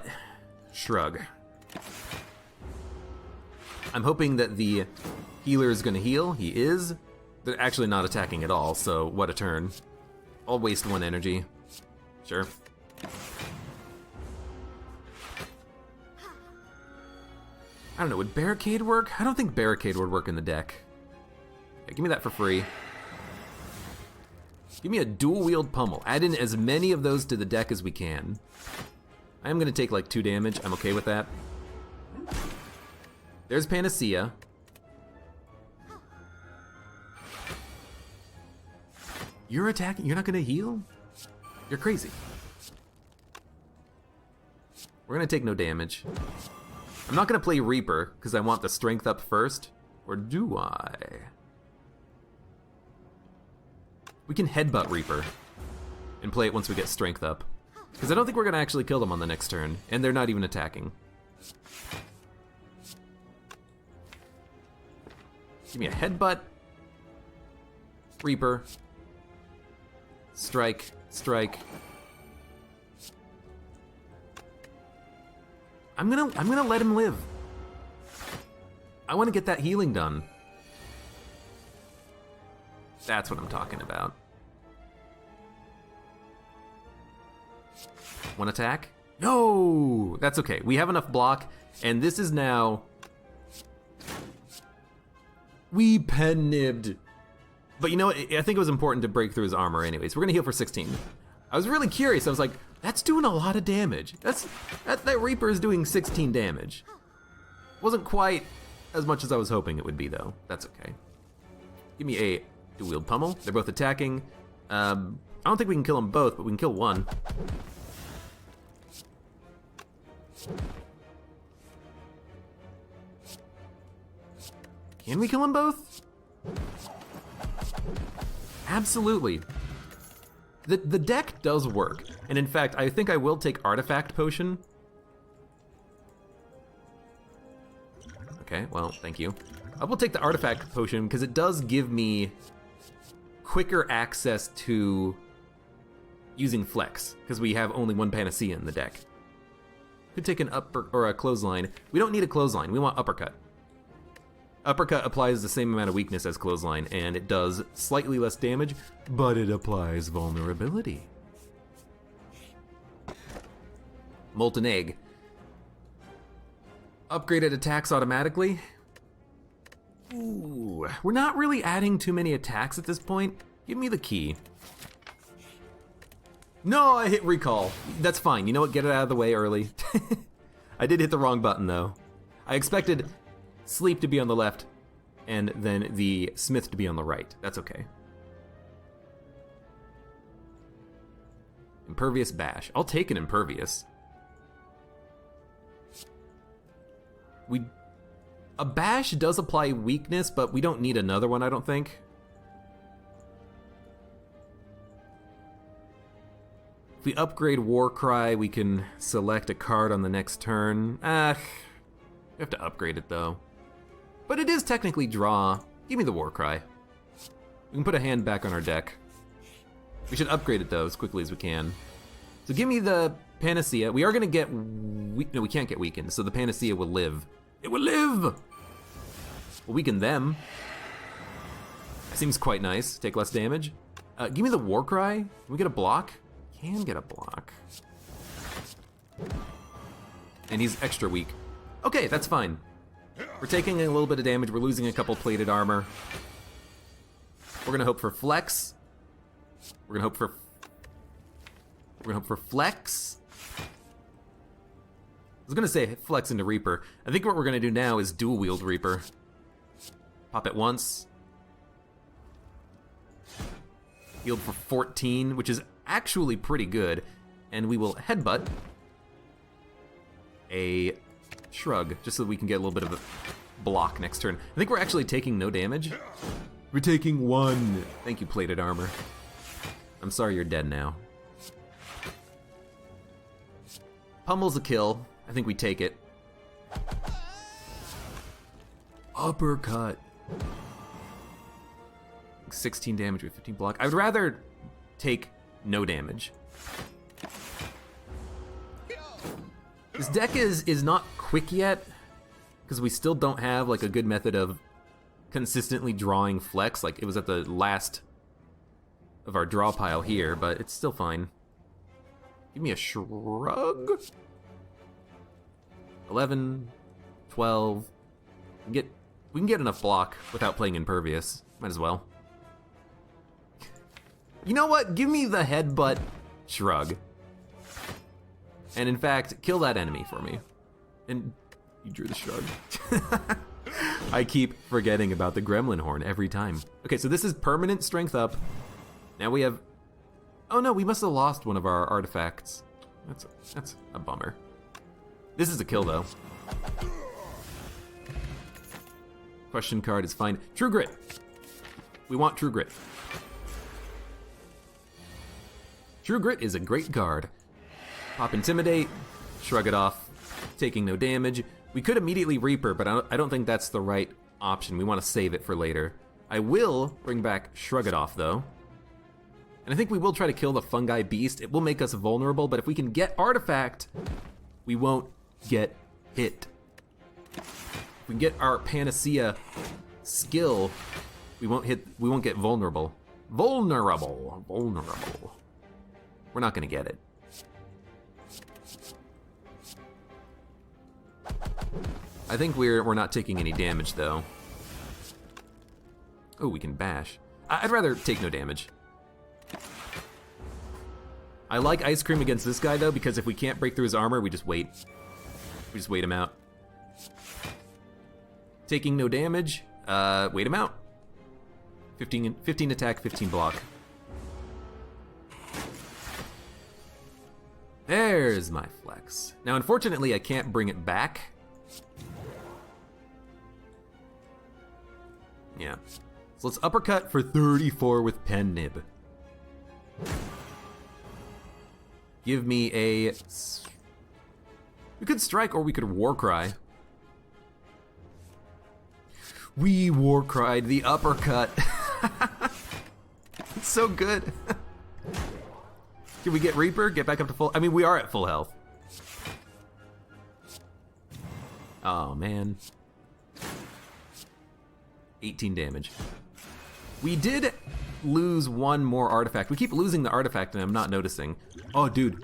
shrug. I'm hoping that the healer is gonna heal. He is. They're actually not attacking at all, so what a turn. I'll waste 1 energy. Sure. I don't know, would Barricade work? I don't think Barricade would work in the deck. Yeah, give me that for free. Give me a dual-wield pummel. Add in as many of those to the deck as we can. I am gonna take like 2 damage. I'm okay with that. There's Panacea. You're attacking? You're not gonna heal? You're crazy. We're gonna take no damage. I'm not gonna play Reaper, because I want the strength up first. Or do I? We can headbutt Reaper and play it once we get strength up. Because I don't think we're gonna actually kill them on the next turn, and they're not even attacking. Give me a headbutt. Reaper. Strike, strike. I'm gonna let him live. I want to get that healing done. That's what I'm talking about. 1 attack? No! That's okay. We have enough block, and this is now... We pen-nibbed. But you know what? I think it was important to break through his armor anyways. We're gonna heal for 16. I was really curious. I was like, that's doing a lot of damage. That Reaper is doing 16 damage. Wasn't quite as much as I was hoping it would be, though. That's okay. Give me a dual-wield pummel. They're both attacking. I don't think we can kill them both, but we can kill one. Can we kill them both? Absolutely. The deck does work, and in fact, I think I will take Artifact Potion. Okay, well, thank you. I will take the Artifact Potion because it does give me quicker access to using Flex, because we have only 1 Panacea in the deck. Could take an upper or a clothesline. We don't need a clothesline. We want uppercut. Uppercut applies the same amount of weakness as clothesline, and it does slightly less damage, but it applies vulnerability. Molten Egg. Upgraded attacks automatically. Ooh, we're not really adding too many attacks at this point. Give me the key. No, I hit recall. That's fine. You know what? Get it out of the way early. I did hit the wrong button, though. I expected Sleep to be on the left, and then the Smith to be on the right. That's okay. Impervious Bash. I'll take an Impervious. A Bash does apply weakness, but we don't need another one, I don't think. If we upgrade Warcry, we can select a card on the next turn. We have to upgrade it, though. But it is technically draw. Give me the Warcry. We can put a hand back on our deck. We should upgrade it, though, as quickly as we can. So give me the Panacea. We are going to get... No, we can't get weakened, so the Panacea will live. It will live! We'll weaken them. Seems quite nice. Take less damage. Give me the Warcry. Can we get a block? Can get a block. And he's extra weak. Okay, that's fine. We're taking a little bit of damage. We're losing a couple plated armor. We're gonna hope for flex. We're gonna hope for flex. I was gonna say flex into Reaper. I think what we're gonna do now is dual wield Reaper. Pop it once. Healed for 14, which is actually pretty good. And we will headbutt a shrug, just so that we can get a little bit of a block next turn. I think we're actually taking no damage. We're taking 1. Thank you, plated armor. I'm sorry you're dead now. Pummel's a kill. I think we take it. Uppercut. 16 damage with 15 block. I would rather take no damage. This deck is not quick yet, because we still don't have like a good method of consistently drawing flex. Like it was at the last of our draw pile here, but it's still fine. Give me a shrug. 11, 12. We can get enough block without playing Impervious. Might as well. You know what? Give me the headbutt shrug. And in fact, kill that enemy for me. And you drew the shrug. I keep forgetting about the Gremlin Horn every time. Okay, so this is permanent strength up. Now we have... Oh no, we must have lost one of our artifacts. That's a bummer. This is a kill though. Question card is fine. True Grit. We want True Grit. True Grit is a great card. Pop Intimidate, shrug it off, taking no damage. We could immediately Reaper, but I don't think that's the right option. We want to save it for later. I will bring back Shrug It Off though. And I think we will try to kill the Fungi Beast. It will make us vulnerable, but if we can get Artifact, we won't get hit. If we get our Panacea skill, we won't get vulnerable. Vulnerable. We're not gonna get it. I think we're not taking any damage though. Oh, we can bash. I'd rather take no damage. I like Ice Cream against this guy though, because if we can't break through his armor, we just wait. We just wait him out. Taking no damage, wait him out. 15 attack, 15 block. There's my flex. Now unfortunately I can't bring it back. Yeah. So let's uppercut for 34 with Pen Nib. Give me a... We could strike or we could Warcry. We Warcried the uppercut. It's so good. Can we get Reaper? Get back up to full... I mean, we are at full health. Oh, man. 18 damage. We did lose one more artifact. We keep losing the artifact and I'm not noticing. Oh, dude.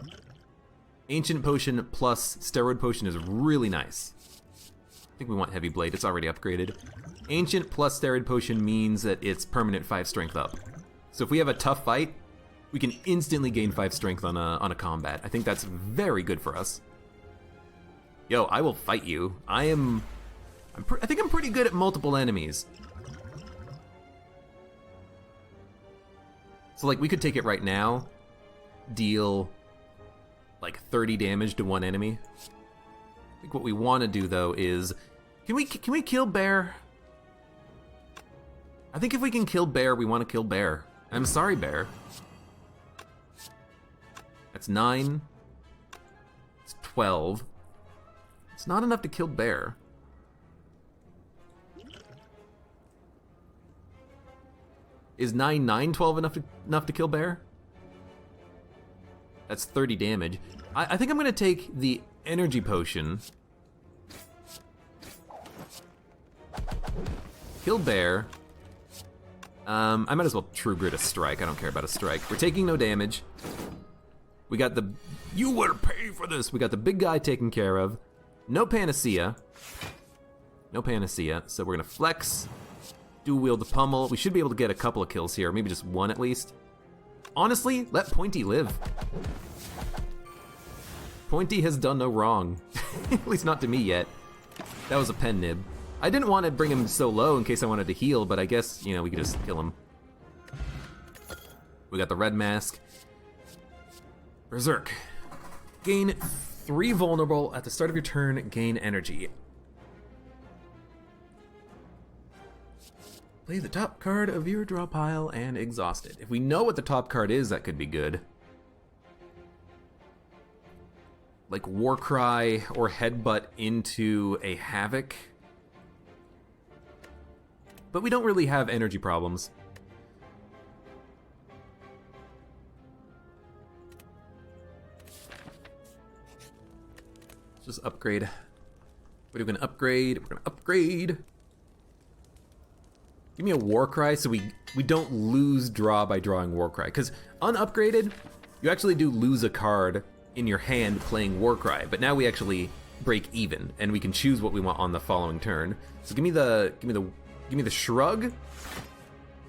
Ancient Potion plus Steroid Potion is really nice. I think we want Heavy Blade. It's already upgraded. Ancient plus Steroid Potion means that it's permanent 5 strength up. So if we have a tough fight, we can instantly gain 5 strength on a combat. I think that's very good for us. Yo, I will fight you. I think I'm pretty good at multiple enemies. So like we could take it right now, deal like 30 damage to one enemy. I think what we want to do though is, can we kill Bear? I think if we can kill Bear, we want to kill Bear. I'm sorry, Bear. That's 9. It's 12. It's not enough to kill Bear. Is 9, 9, 12 enough to kill Bear? That's 30 damage. I think I'm gonna take the Energy Potion. Kill Bear. I might as well True Grit a strike. I don't care about a strike. We're taking no damage. We got the... You will pay for this! We got the big guy taken care of. No Panacea. No Panacea, so we're gonna flex. Dual wield the pummel. We should be able to get a couple of kills here, maybe just one at least. Honestly, let Pointy live. Pointy has done no wrong. At least not to me yet. That was a Pen Nib. I didn't want to bring him so low in case I wanted to heal, but I guess, you know, we could just kill him. We got the red mask. Berserk. Gain 3 vulnerable at the start of your turn, gain energy. Play the top card of your draw pile and exhaust it. If we know what the top card is, that could be good. like Warcry or Headbutt into a Havoc. But we don't really have energy problems. Let's just upgrade. What are we gonna upgrade? We're gonna upgrade. Give me a Warcry so we don't lose draw by drawing Warcry. Because unupgraded, you actually do lose a card in your hand playing Warcry, but now we actually break even and we can choose what we want on the following turn. So give me the Shrug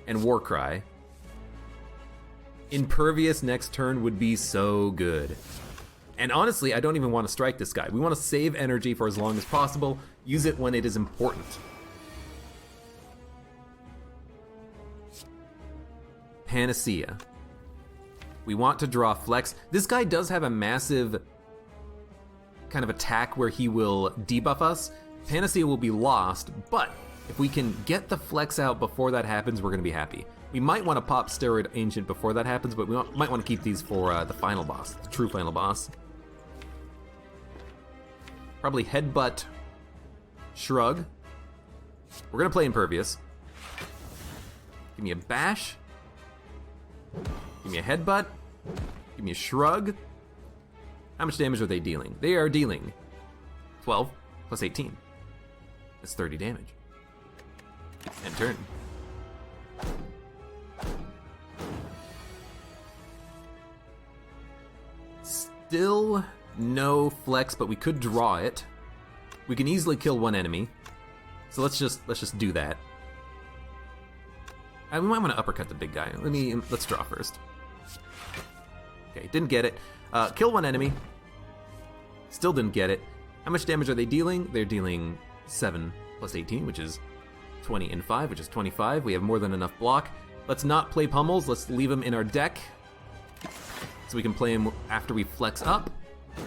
and Warcry. Impervious next turn would be so good. And honestly, I don't even want to strike this guy. We want to save energy for as long as possible, use it when it is important. Panacea. We want to draw Flex. This guy does have a massive kind of attack where he will debuff us. Panacea will be lost, but if we can get the Flex out before that happens, we're going to be happy. We might want to pop Steroid Ancient before that happens, but we might want to keep these for the final boss, the true final boss. Probably Headbutt, Shrug. We're going to play Impervious. Give me a Bash. Give me a Headbutt. Give me a Shrug. How much damage are they dealing? They are dealing 12 plus 18. That's 30 damage. End turn. Still no Flex, but we could draw it. We can easily kill one enemy. So let's just do that. We might want to uppercut the big guy. Let's draw first. Okay, didn't get it. Kill one enemy. Still didn't get it. How much damage are they dealing? They're dealing 7 plus 18, which is 20, and 5, which is 25. We have more than enough block. Let's not play Pummels. Let's leave him in our deck so we can play him after we Flex up.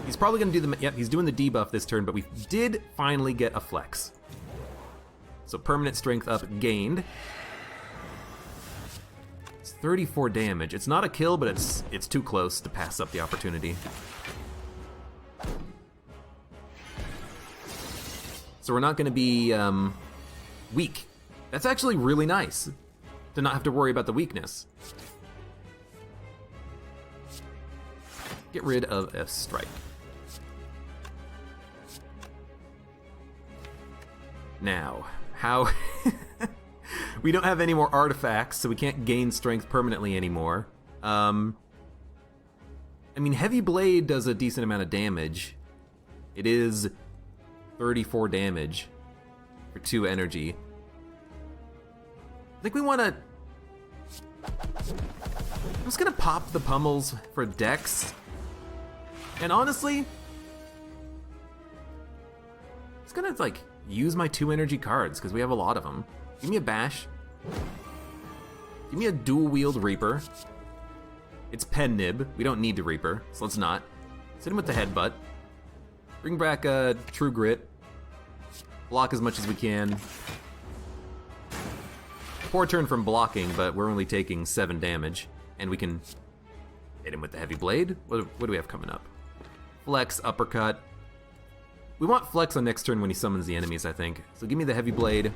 He's probably going to do the... Yep, he's doing the debuff this turn, but we did finally get a Flex. So permanent strength up gained. 34 damage. It's not a kill, but it's too close to pass up the opportunity. So we're not going to be weak. That's actually really nice to not have to worry about the weakness. Get rid of a strike. Now, how... We don't have any more artifacts, so we can't gain strength permanently anymore. I mean, Heavy Blade does a decent amount of damage. It is 34 damage for 2 energy. I think we want to... I'm just going to pop the Pummels for Dex. And honestly, it's going to, like, use my 2 energy cards, because we have a lot of them. Give me a Bash. Give me a dual-wield Reaper. It's Pen Nib. We don't need the Reaper, so let's not. Hit him with the Headbutt. Bring back a True Grit. Block as much as we can. Poor turn from blocking, but we're only taking 7 damage. And we can hit him with the Heavy Blade. What do we have coming up? Flex, Uppercut. We want Flex on next turn when he summons the enemies, I think. So give me the Heavy Blade.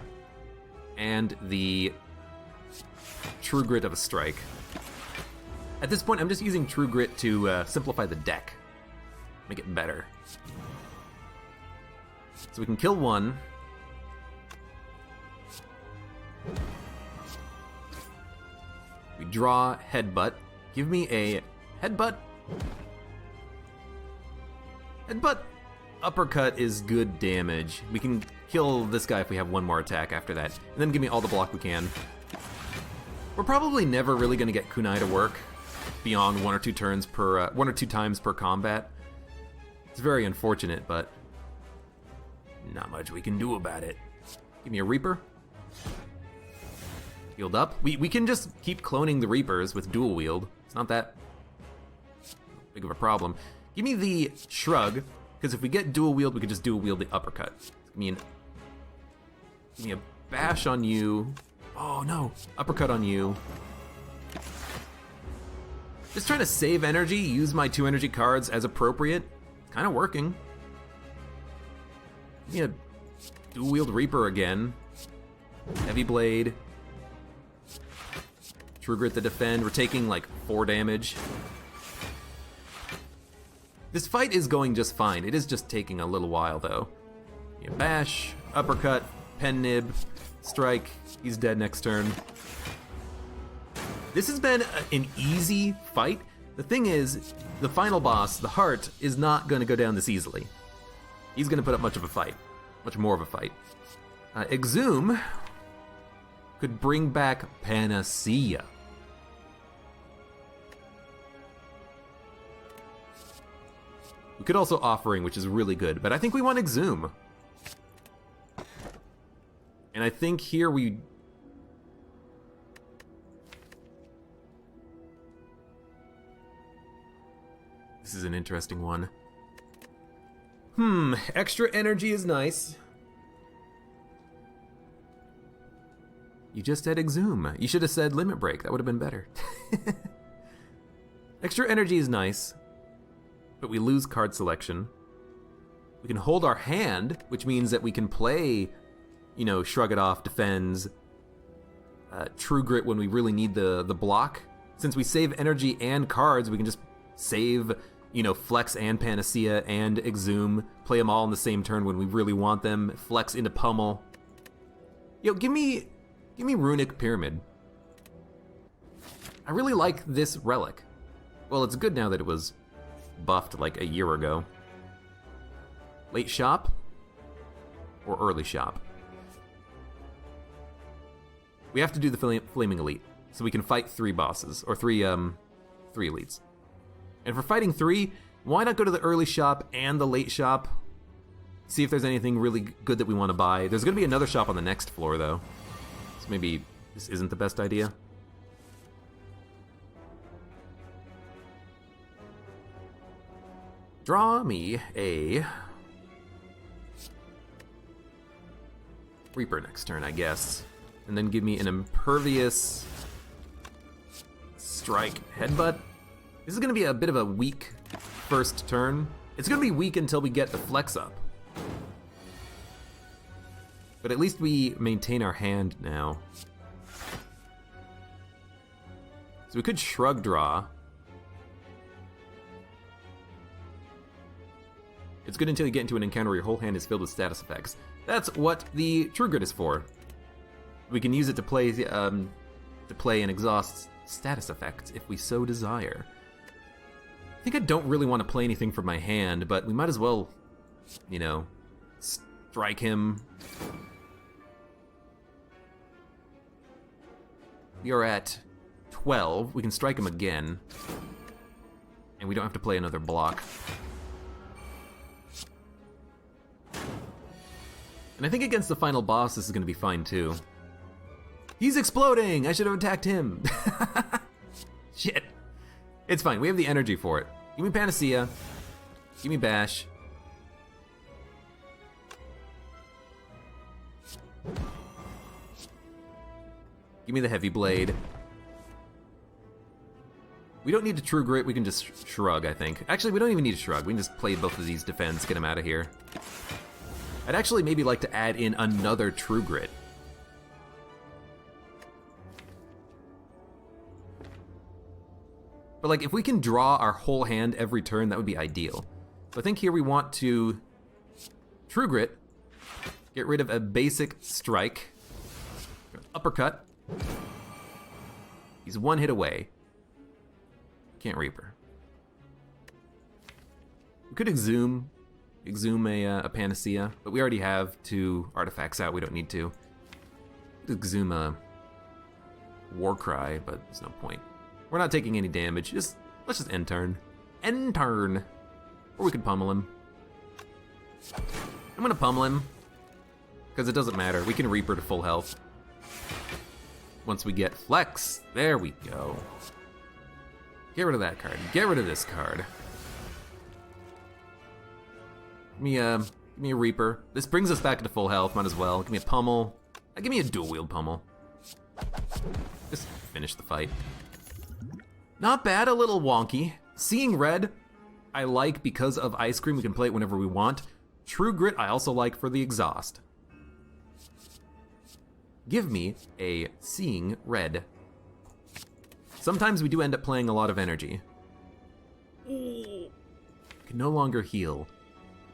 And the True Grit of a Strike. At this point, I'm just using True Grit to simplify the deck. Make it better. So we can kill one. We draw Headbutt. Give me a Headbutt. Headbutt. Uppercut is good damage. We can kill this guy if we have one more attack after that. And then give me all the block we can. We're probably never really going to get Kunai to work beyond 1 or 2 turns per 1 or 2 times per combat. It's very unfortunate, but not much we can do about it. Give me a Reaper. Healed up. We can just keep cloning the Reapers with dual wield. It's not that big of a problem. Give me the Shrug. Because if we get dual wield, we could just dual wield the Uppercut. Give me a Bash on you. Oh no, Uppercut on you. Just trying to save energy, use my 2 energy cards as appropriate. kind of working. Yeah, dual-wield Reaper again. Heavy Blade. True Grit to defend. We're taking like 4 damage. This fight is going just fine. It is just taking a little while though. Yeah, bash, uppercut, pen nib, strike. He's dead next turn. This has been an easy fight. The thing is, the final boss, the heart, is not going to go down this easily. He's going to put up much of a fight. Much more of a fight. Exhume could bring back Panacea. We could also Offering, which is really good, but I think we want Exhume. And I think here we... This is an interesting one. Extra energy is nice. You just said Exhume. You should have said Limit Break. That would have been better. Extra energy is nice, but we lose card selection. We can hold our hand, which means that we can play, you know, Shrug It Off, Defends, True Grit when we really need the block. Since we save energy and cards, we can just save, you know, Flex and Panacea and Exhume, play them all in the same turn when we really want them, Flex into Pummel. Yo, give me Runic Pyramid. I really like this relic. Well, it's good now that it was buffed like a year ago. Late shop or early shop? We have to do the Flaming Elite, so we can fight 3 bosses, or 3 elites. And for fighting 3, why not go to the early shop and the late shop? See if there's anything really good that we want to buy. There's going to be another shop on the next floor, though. So maybe this isn't the best idea. Draw me a Reaper next turn, I guess. And then give me an Impervious Strike Headbutt. This is going to be a bit of a weak first turn. It's going to be weak until we get the Flex up. But at least we maintain our hand now. So we could Shrug Draw. It's good until you get into an encounter where your whole hand is filled with status effects. That's what the True Grit is for. We can use it to play and exhaust status effects if we so desire. I think I don't really want to play anything from my hand, but we might as well, you know, strike him. We are at 12. We can strike him again. And we don't have to play another block. And I think against the final boss, this is going to be fine too. He's exploding! I should have attacked him. Shit. It's fine. We have the energy for it. Give me Panacea. Give me Bash. Give me the Heavy Blade. We don't need to True Grit. We can just Shrug, I think. Actually, we don't even need to Shrug. We can just play both of these defense, get him out of here. I'd actually maybe like to add in another True Grit. But like, if we can draw our whole hand every turn, that would be ideal. So I think here we want to True Grit, get rid of a basic strike, uppercut. He's 1 hit away. Can't Reaper. We could exhume a Panacea, but we already have 2 artifacts out. We don't need to. Exhume a Warcry, but there's no point. We're not taking any damage. Let's just end turn. End turn. Or we could pummel him. I'm gonna pummel him, because it doesn't matter. We can Reaper to full health. Once we get Flex, there we go. Get rid of that card. Get rid of this card. Give me a Reaper. This brings us back to full health. Might as well. Give me a pummel. Give me a dual wield pummel. Just finish the fight. Not bad. A little wonky. Seeing red. I like because of Ice Cream, we can play it whenever we want. True Grit I also like for the exhaust. Give me a Seeing Red. Sometimes we do end up playing a lot of energy. Can no longer heal.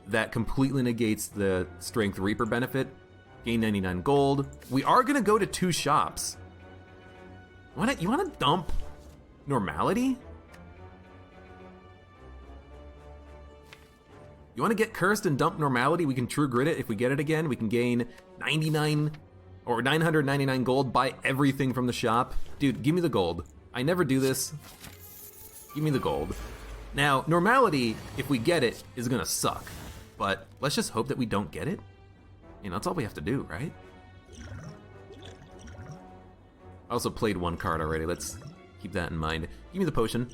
That completely negates the Strength Reaper benefit. Gain 99 gold. We are gonna go to 2 shops. You wanna dump Normality? You wanna get cursed and dump Normality? We can True Grit it. If we get it again, we can gain 99 or 999 gold, buy everything from the shop. Dude, give me the gold. I never do this. Give me the gold. Now, Normality, if we get it, is gonna suck. But let's just hope that we don't get it. You know, that's all we have to do, right? I also played 1 card already. Let's keep that in mind. Give me the potion.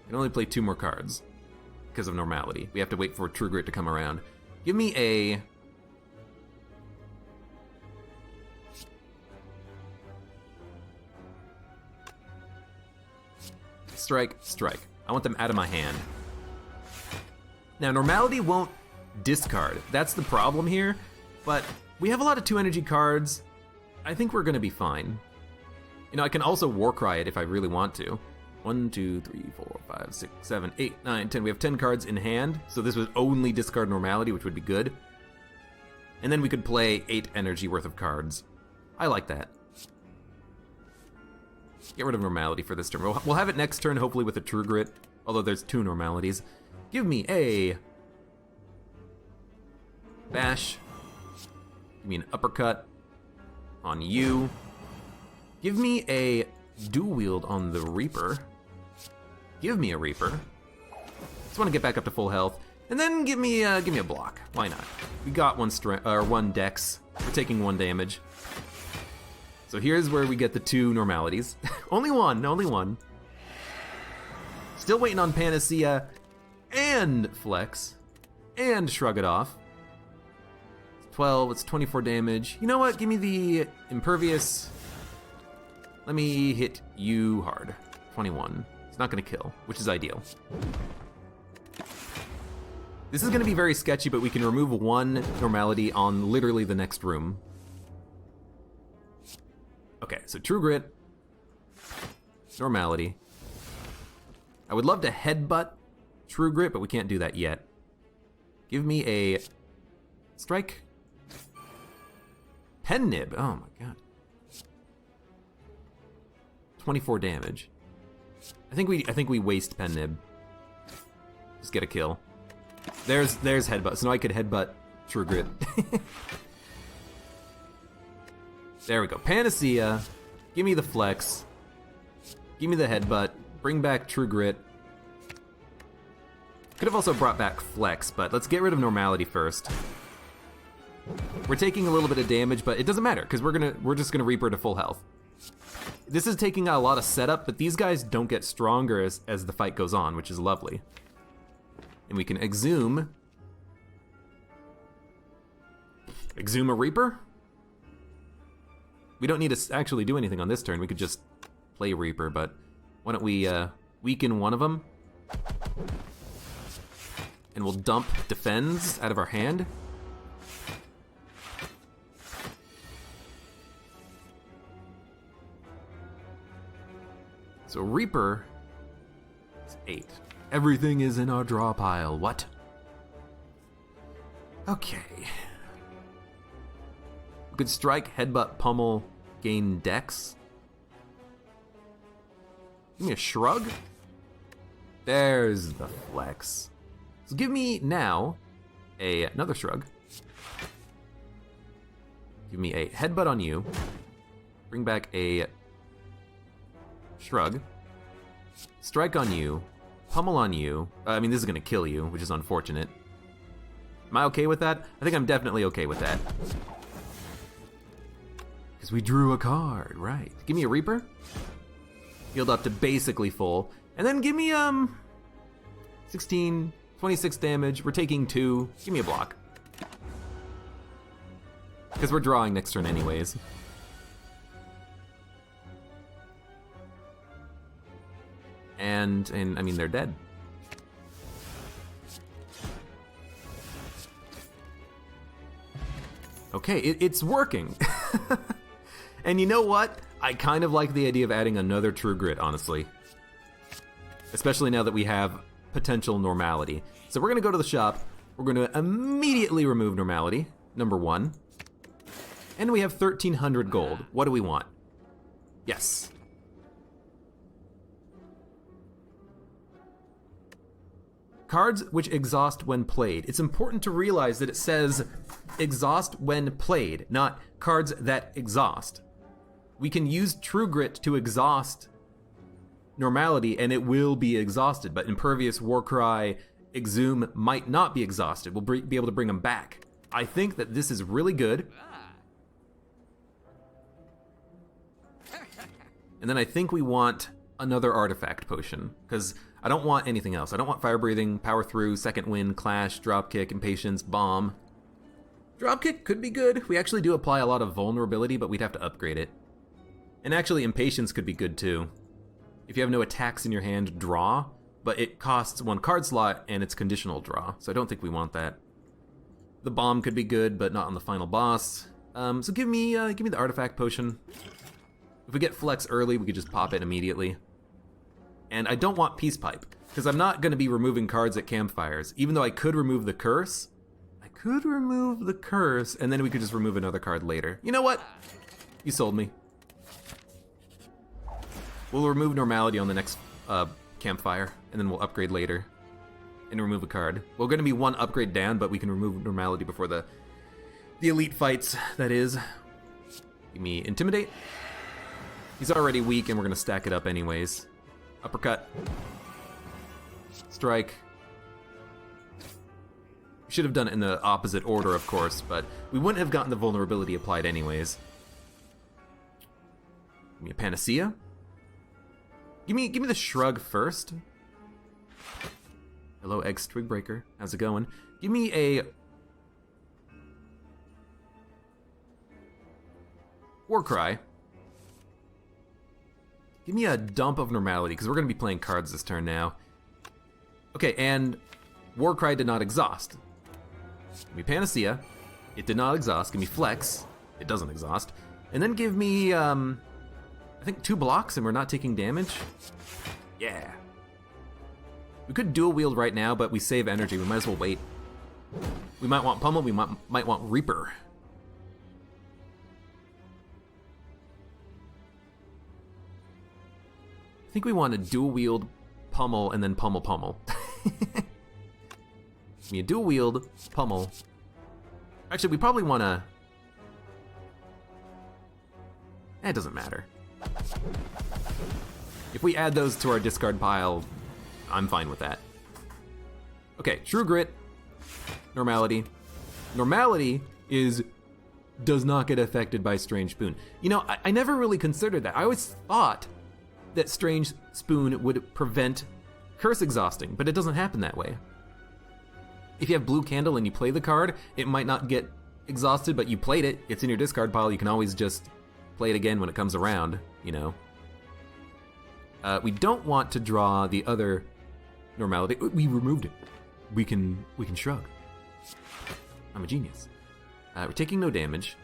I can only play 2 more cards because of Normality. We have to wait for True Grit to come around. Give me a... Strike, strike. I want them out of my hand. Now, Normality won't discard. That's the problem here, but we have a lot of 2 energy cards. I think we're gonna be fine. You know, I can also Warcry it if I really want to. 1, 2, 3, 4, 5, 6, 7, 8, 9, 10. We have 10 cards in hand, so this would only discard Normality, which would be good. And then we could play 8 energy worth of cards. I like that. Get rid of Normality for this turn. We'll have it next turn, hopefully with a True Grit, although there's 2 Normalities. Give me a Bash. Give me an Uppercut on you. Give me a Dual Wield on the Reaper. Give me a Reaper. Just want to get back up to full health. And then give me a block. Why not? We got 1 Dex. We're taking 1 damage. So here's where we get the 2 Normalities. Only one. Still waiting on Panacea and Flex and Shrug It Off. It's 12, it's 24 damage. You know what? Give me the Impervious. Let me hit you hard. 21. It's not gonna kill, which is ideal. This is gonna be very sketchy, but we can remove 1 Normality on literally the next room. Okay, so True Grit, Normality. I would love to Headbutt True Grit, but we can't do that yet. Give me a Strike. Pen Nib, oh my god. 24 damage. I think we waste Pen Nib. Just get a kill. There's Headbutt, so now I could Headbutt True Grit. There we go. Panacea. Give me the Flex. Give me the Headbutt. Bring back True Grit. Could have also brought back Flex, but let's get rid of Normality first. We're taking a little bit of damage, but it doesn't matter, because we're just gonna Reaper to full health. This is taking a lot of setup, but these guys don't get stronger as the fight goes on, which is lovely. And we can Exhume. Exhume a Reaper? We don't need to actually do anything on this turn. We could just play Reaper, but why don't we weaken 1 of them? And we'll dump Defends out of our hand. So Reaper is 8. Everything is in our draw pile. What? Okay. We could Strike, Headbutt, Pummel, gain Dex. Give me a Shrug. There's the Flex. So give me now another Shrug. Give me a Headbutt on you. Bring back a Shrug. Strike on you. Pummel on you. I mean, this is gonna kill you, which is unfortunate. Am I okay with that? I think I'm definitely okay with that. Because we drew a card, right. Give me a Reaper. Healed up to basically full. And then give me, 16, 26 damage. We're taking 2. Give me a block. Because we're drawing next turn anyways. and I mean, they're dead. Okay, it's working. And you know what? I kind of like the idea of adding another True Grit, honestly. Especially now that we have potential normality. So we're gonna go to the shop. We're gonna immediately remove normality, number 1. And we have 1,300 gold. What do we want? Yes. Cards which exhaust when played. It's important to realize that it says exhaust when played, not cards that exhaust. We can use True Grit to exhaust normality and it will be exhausted, but Impervious, Warcry, Exhume might not be exhausted. We'll be able to bring them back. I think that this is really good. And then I think we want another artifact potion, because I don't want anything else. I don't want Fire Breathing, Power Through, Second Wind, Clash, Dropkick, Impatience, Bomb. Dropkick could be good. We actually do apply a lot of vulnerability, but we'd have to upgrade it. And actually, Impatience could be good too. If you have no attacks in your hand, draw, but it costs 1 card slot and it's conditional draw, so I don't think we want that. The Bomb could be good, but not on the final boss. So give me the artifact potion. If we get Flex early, we could just pop it immediately. And I don't want Peace Pipe, because I'm not going to be removing cards at campfires. Even though I could remove the curse, and then we could just remove another card later. You know what? You sold me. We'll remove normality on the next campfire, and then we'll upgrade later and remove a card. We're going to be 1 upgrade down, but we can remove normality before the elite fights, that is. Give me Intimidate. He's already weak, and we're going to stack it up anyways. Uppercut. Strike. We should have done it in the opposite order, of course, but we wouldn't have gotten the vulnerability applied anyways. Give me a Panacea. Give me the Shrug first. Hello, Egg Twigbreaker. How's it going? Give me a Warcry. Give me a dump of normality, because we're going to be playing cards this turn now. Okay, and Warcry did not exhaust. Give me Panacea. It did not exhaust. Give me Flex. It doesn't exhaust. And then give me, I think 2 blocks and we're not taking damage. Yeah. We could dual wield right now, but we save energy. We might as well wait. We might want Pummel. We might want Reaper. I think we want to dual wield Pummel and then Pummel. Give me a dual wield Pummel. Actually, we probably want to... It doesn't matter. If we add those to our discard pile, I'm fine with that. Okay, True Grit, Normality. Normality does not get affected by Strange Spoon. You know, I never really considered that. I always thought that Strange Spoon would prevent curse exhausting, but it doesn't happen that way. If you have Blue Candle and you play the card, it might not get exhausted, but you played it, it's in your discard pile, you can always just play it again when it comes around, you know. We don't want to draw the other Normality. We removed it. We can shrug. I'm a genius. We're taking no damage.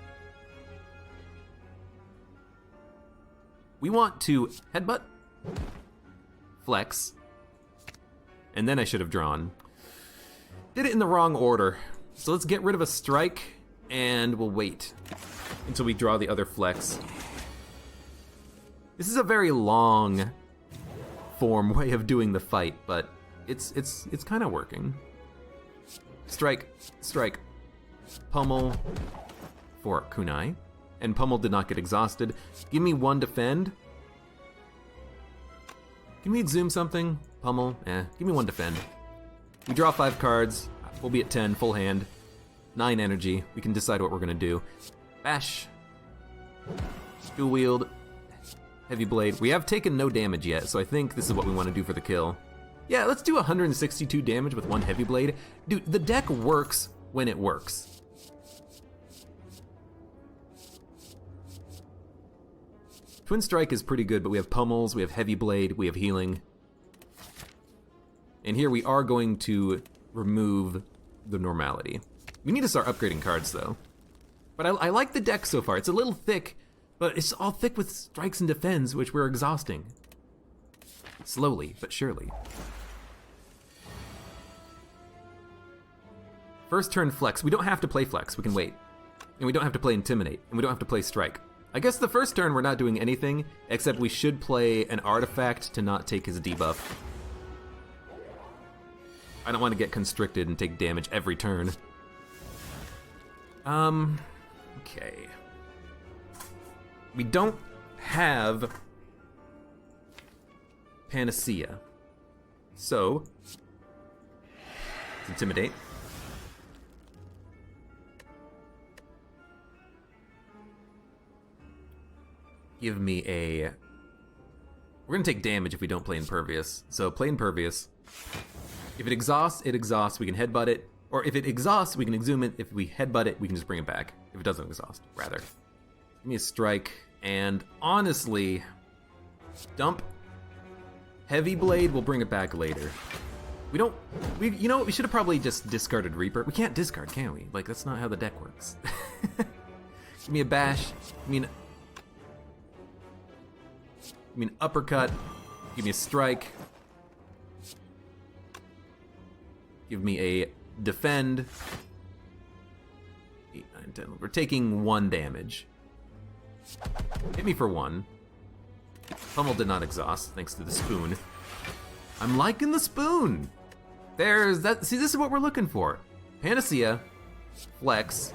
We want to Headbutt, Flex, and then I should have drawn. Did it in the wrong order. So let's get rid of a strike, and we'll wait until we draw the other Flex. This is a very long form way of doing the fight, but it's kind of working. Strike, strike, Pummel for Kunai, and Pummel did not get exhausted. Give me 1 defend. Can we Exhume something? Pummel, give me 1 defend. We draw 5 cards, we'll be at 10, full hand. 9 energy, we can decide what we're gonna do. Bash. Dual wield. Heavy Blade. We have taken no damage yet, so I think this is what we want to do for the kill. Yeah, let's do 162 damage with 1 Heavy Blade. Dude, the deck works when it works. Twin Strike is pretty good, but we have Pummels, we have Heavy Blade, we have Healing. And here we are going to remove the normality. We need to start upgrading cards, though. But I like the deck so far. It's a little thick, but it's all thick with strikes and defends, which we're exhausting. Slowly, but surely. First turn flex. We don't have to play flex. We can wait. And we don't have to play intimidate. And we don't have to play strike. I guess the first turn we're not doing anything, except we should play an artifact to not take his debuff. I don't want to get constricted and take damage every turn. Okay. We don't have Panacea. So, let's intimidate. Give me a... We're gonna take damage if we don't play Impervious. So play Impervious. If it exhausts, it exhausts. We can headbutt it. Or if it exhausts, we can exhume it. If we headbutt it, we can just bring it back. If it doesn't exhaust, rather. Give me a strike. And honestly, dump Heavy Blade. We'll bring it back later. You know what? We should have probably just discarded Reaper. We can't discard, can we? Like, that's not how the deck works. Give me a bash. Give me an uppercut. Give me a strike. Give me a defend. 8, 9, 10. We're taking 1 damage. Hit me for 1. Pummel did not exhaust, thanks to the spoon. I'm liking the spoon. There's that. See, this is what we're looking for. Panacea, flex,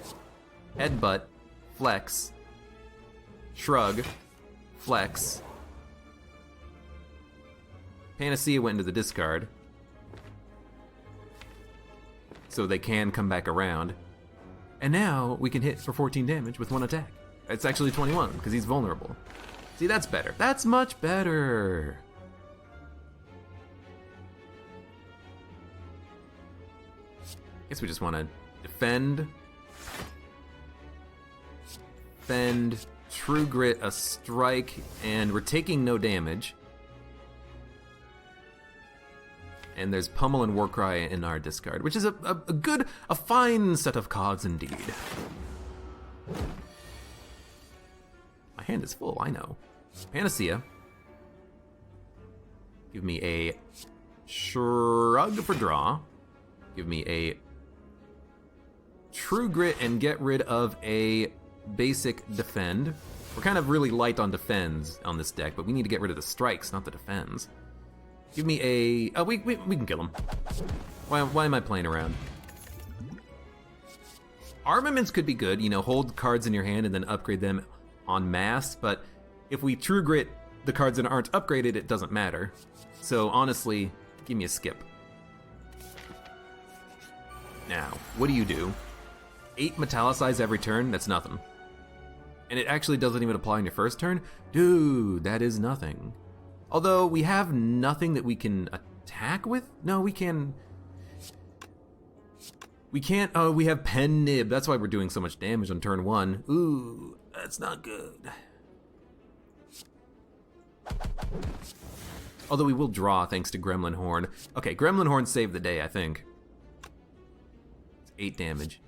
headbutt, flex, shrug, flex. Panacea went into the discard, so they can come back around. And now we can hit for 14 damage with 1 attack. It's actually 21, because he's vulnerable. See, that's better. That's much better. Guess we just want to defend. Defend, True Grit, a strike, and we're taking no damage. And there's Pummel and Warcry in our discard, which is a fine set of cards indeed. My hand is full, I know. Panacea. Give me a Shrug for draw. Give me a True Grit and get rid of a basic defend. We're kind of really light on defends on this deck, but we need to get rid of the strikes, not the defends. Give me a... Oh, we can kill him. Why am I playing around? Armaments could be good, you know, hold cards in your hand and then upgrade them en masse, but if we True Grit the cards that aren't upgraded, it doesn't matter. So honestly, give me a skip. Now, what do? 8 metallicize every turn? That's nothing. And it actually doesn't even apply on your first turn? Dude, that is nothing. Although, we have nothing that we can attack with? No, we can... We can't... Oh, we have Pen Nib. That's why we're doing so much damage on turn 1. Ooh, that's not good. Although we will draw thanks to Gremlin Horn. Okay, Gremlin Horn saved the day, I think. It's 8 damage.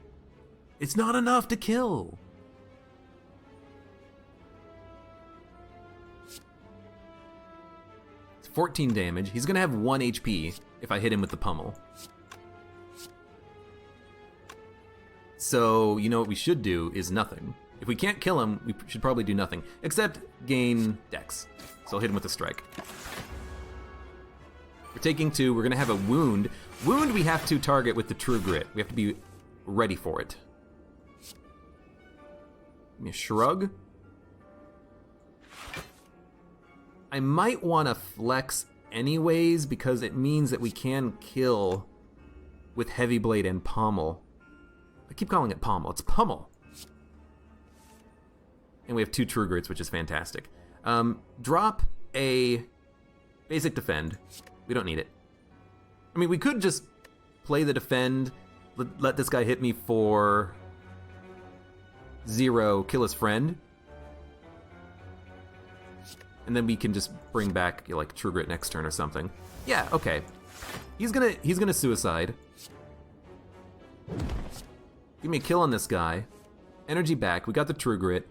It's not enough to kill. It's 14 damage. He's gonna have 1 HP if I hit him with the pummel. So, you know what we should do is nothing. If we can't kill him, we should probably do nothing. Except gain dex. So I'll hit him with a strike. We're taking 2, we're gonna have a wound. Wound we have to target with the True Grit. We have to be ready for it. Give me a shrug. I might want to flex anyways because it means that we can kill with Heavy Blade and Pommel. I keep calling it Pommel. It's Pummel. And we have 2 True Grits, which is fantastic. Drop a basic defend. We don't need it. I mean, we could just play the defend, let this guy hit me for 0, kill his friend. And then we can just bring back, like, True Grit next turn or something. Yeah, okay. He's gonna suicide. Give me a kill on this guy. Energy back. We got the True Grit.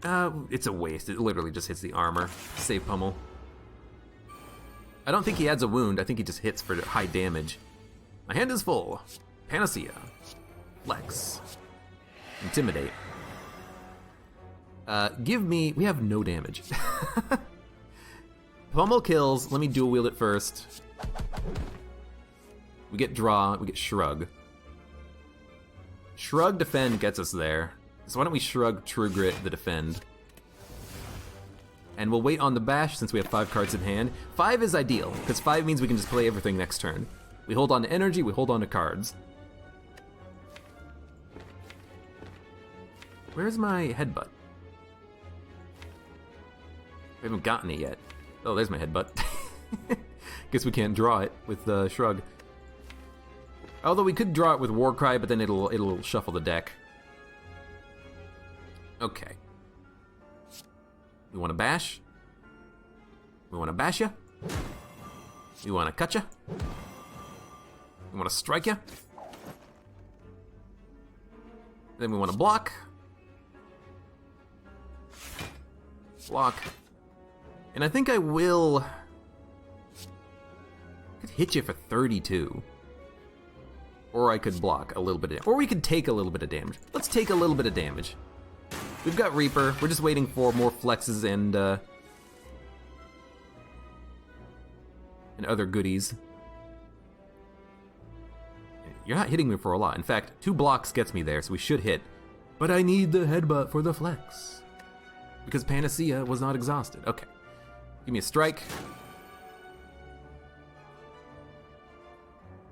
It's a waste. It literally just hits the armor. Save pummel. I don't think he adds a wound. I think he just hits for high damage. My hand is full. Panacea. Flex. Intimidate. Give me... We have no damage. Pummel kills. Let me dual wield it first. We get draw. We get shrug. Shrug defend gets us there. So why don't we shrug True Grit the defend. And we'll wait on the bash since we have 5 cards in hand. 5 is ideal, because 5 means we can just play everything next turn. We hold on to energy, we hold on to cards. Where's my headbutt? We haven't gotten it yet. Oh, there's my headbutt. Guess we can't draw it with the shrug. Although we could draw it with Warcry, but then it'll shuffle the deck. Okay. We want to bash. We want to bash ya. We want to cut ya. We want to strike ya. Then we want to block. Block. And I think I will... I could hit you for 32. Or I could block a little bit of damage. Or we could take a little bit of damage. Let's take a little bit of damage. We've got Reaper. We're just waiting for more flexes and other goodies. You're not hitting me for a lot. In fact, 2 blocks gets me there, so we should hit. But I need the headbutt for the flex. Because Panacea was not exhausted. Okay. Give me a strike.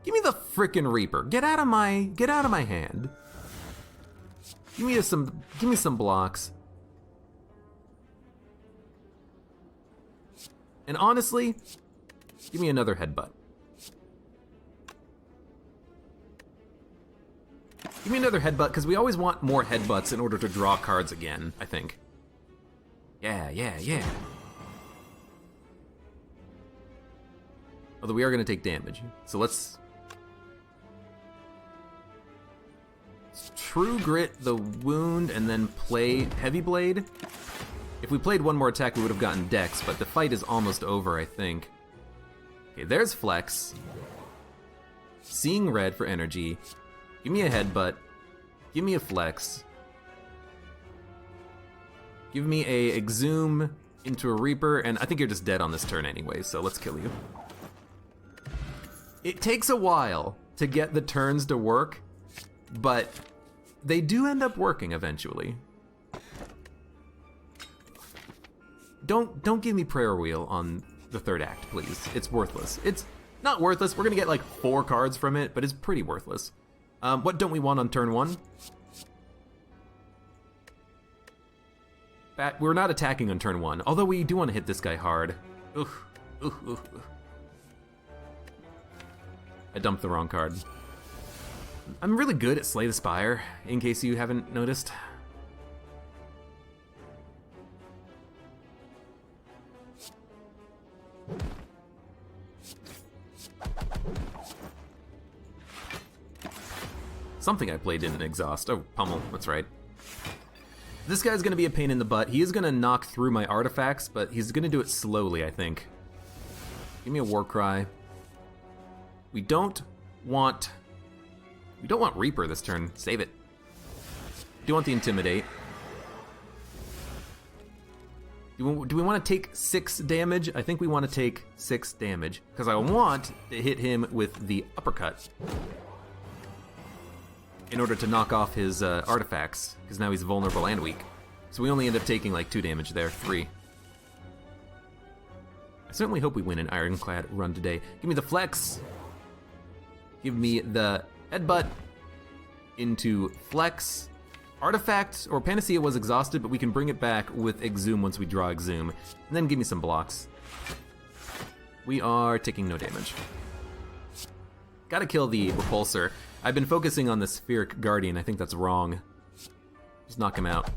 Give me the frickin' Reaper. Get out of my hand. Give me some blocks. And honestly, give me another headbutt. Give me another headbutt, because we always want more headbutts in order to draw cards again, I think. Yeah. Although we are going to take damage. So let's True Grit the wound and then play Heavy Blade. If we played one more attack, we would have gotten Dex, but the fight is almost over, I think. Okay, there's Flex. Seeing Red for energy. Give me a headbutt. Give me a Flex. Give me a Exhume into a Reaper, and I think you're just dead on this turn anyway, so let's kill you. It takes a while to get the turns to work, but they do end up working eventually. Don't give me Prayer Wheel on the 3rd act, please. It's worthless. It's not worthless. We're gonna get like 4 cards from it, but it's pretty worthless. What don't we want on turn 1? We're not attacking on turn 1, although we do want to hit this guy hard. Ugh. I dumped the wrong card. I'm really good at Slay the Spire, in case you haven't noticed. Something I played didn't exhaust. Oh, Pummel, that's right. This guy's gonna be a pain in the butt. He is gonna knock through my artifacts, but he's gonna do it slowly, I think. Give me a Warcry. We don't want Reaper this turn. Save it. Do want the Intimidate. Do we want to take 6 damage? I think we want to take 6 damage, because I want to hit him with the Uppercut in order to knock off his artifacts, because now he's vulnerable and weak. So we only end up taking like 2 damage there, 3. I certainly hope we win an Ironclad run today. Give me the Flex. Give me the Headbutt into Flex. Artifact or Panacea was exhausted, but we can bring it back with Exhume once we draw Exhume. And then give me some blocks. We are taking no damage. Gotta kill the Repulsor. I've been focusing on the Spheric Guardian. I think that's wrong. Just knock him out.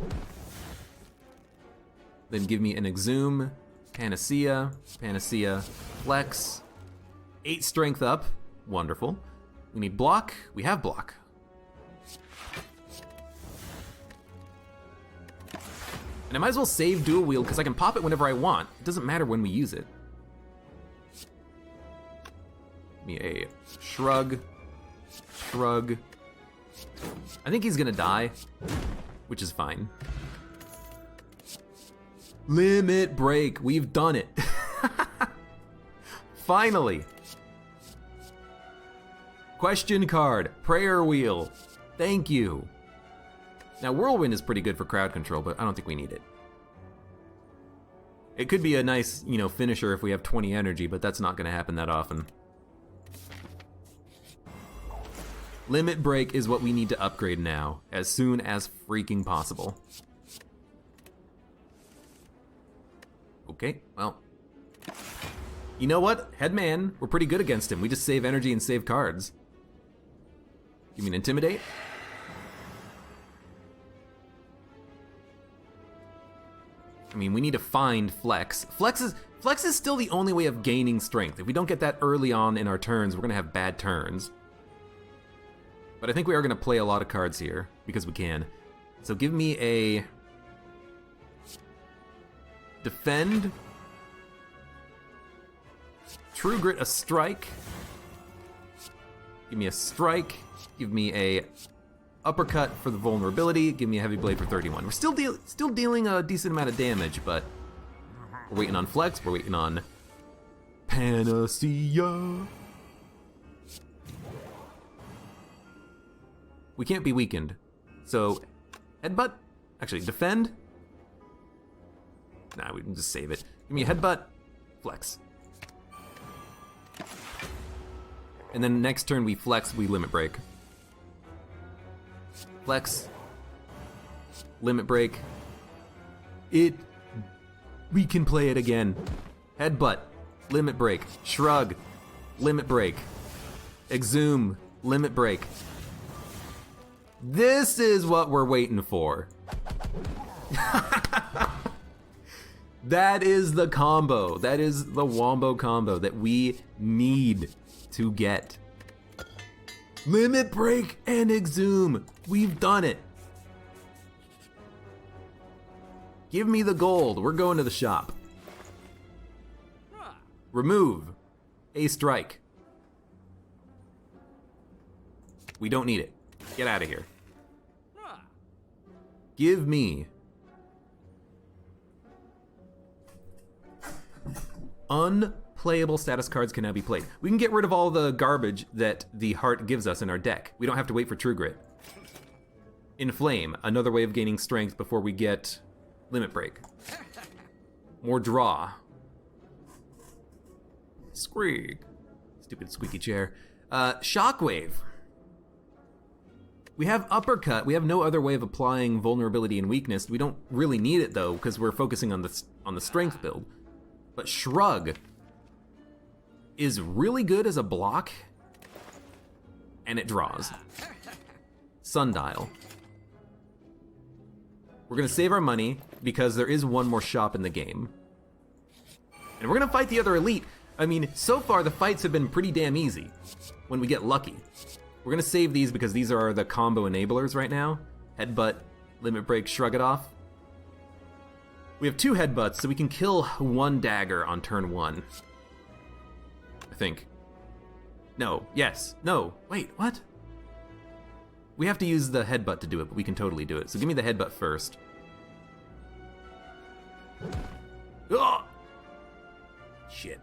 Then give me an Exhume. Panacea, Panacea, Flex. 8 strength up, wonderful. We need block, we have block. And I might as well save dual wield because I can pop it whenever I want. It doesn't matter when we use it. Give me a shrug, shrug. I think he's gonna die, which is fine. Limit break, we've done it. Finally. Question card, prayer wheel, thank you. Now Whirlwind is pretty good for crowd control, but I don't think we need it. It could be a nice, finisher if we have 20 energy, but that's not gonna happen that often. Limit break is what we need to upgrade now, as soon as freaking possible. Okay, well. You know what? Headman, we're pretty good against him. We just save energy and save cards. Give me an Intimidate. I mean, we need to find Flex. Flex is still the only way of gaining strength. If we don't get that early on in our turns, we're gonna have bad turns. But I think we are gonna play a lot of cards here, because we can. So give me a Defend, True Grit, a strike. Give me a strike. Give me a uppercut for the vulnerability. Give me a heavy blade for 31. We're still dealing a decent amount of damage, but we're waiting on Flex. We're waiting on Panacea. We can't be weakened. So headbutt. Actually, defend. Nah, we can just save it. Give me a headbutt. Flex. And then next turn we flex, we limit break. Flex. Limit break. We can play it again. Headbutt. Limit break. Shrug. Limit break. Exhume. Limit break. This is what we're waiting for. That is the combo. That is the wombo combo that we need to get. Limit break and exhume. We've done it. Give me the gold. We're going to the shop. Remove. A strike. We don't need it. Get out of here. Give me unplayable status cards can now be played. We can get rid of all the garbage that the heart gives us in our deck. We don't have to wait for True Grit. Inflame, another way of gaining strength before we get Limit Break. More draw. Squeak. Stupid squeaky chair. Shockwave. We have Uppercut. We have no other way of applying vulnerability and weakness. We don't really need it though, because we're focusing on the strength build. But Shrug is really good as a block, and it draws. Sundial. We're gonna save our money because there is one more shop in the game. And we're gonna fight the other elite. I mean, so far the fights have been pretty damn easy when we get lucky. We're gonna save these because these are the combo enablers right now. Headbutt, limit break, shrug it off. We have 2 headbutts, so we can kill 1 dagger on turn 1. I think. No, yes, no, wait, what? We have to use the headbutt to do it, but we can totally do it. So give me the headbutt first. Oh! Shit.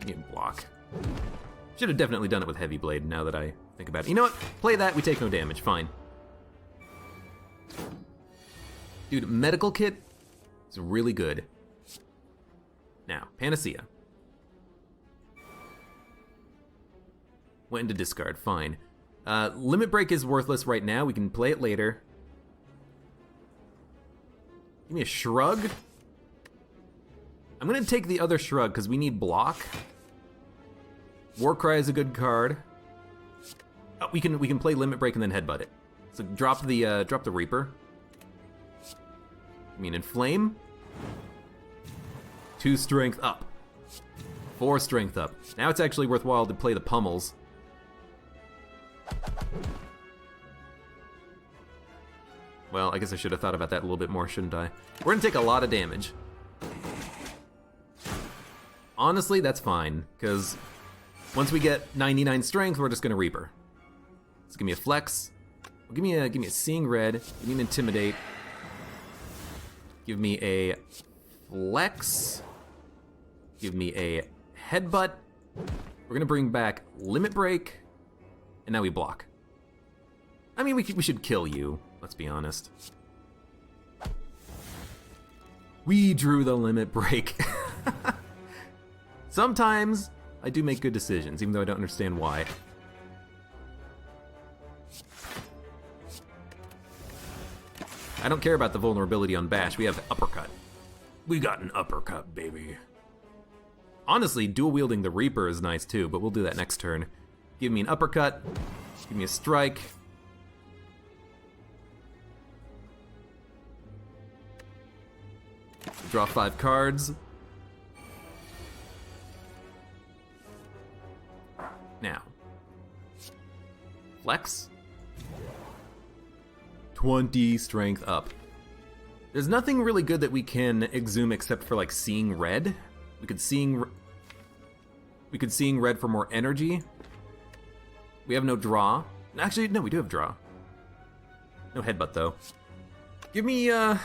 Give me a block. Should have definitely done it with Heavy Blade now that I think about it. You know what? Play that, we take no damage, fine. Dude, Medical Kit is really good. Now, Panacea. Went into discard, fine. Limit Break is worthless right now, we can play it later. Give me a Shrug. I'm gonna take the other Shrug because we need block. Warcry is a good card. Oh, we can play Limit Break and then headbutt it. So drop the Reaper. I mean, Inflame. 2 strength up. 4 strength up. Now it's actually worthwhile to play the pummels. Well, I guess I should have thought about that a little bit more, shouldn't I? We're gonna take a lot of damage. Honestly, that's fine, because once we get 99 strength, we're just gonna Reaper. So give me a flex. Give me a seeing red. Give me an intimidate. Give me a flex. Give me a headbutt. We're gonna bring back limit break, and now we block. I mean, we should kill you. Let's be honest. We drew the limit break. Sometimes I do make good decisions, even though I don't understand why. I don't care about the vulnerability on Bash. We have uppercut. We got an uppercut, baby. Honestly, dual wielding the Reaper is nice too, but we'll do that next turn. Give me an uppercut. Give me a strike. Draw 5 cards. Now. Flex. 20 strength up. There's nothing really good that we can exhume except for like seeing red. We could seeing red for more energy. We have no draw. Actually, no, we do have draw. No headbutt though. Give me the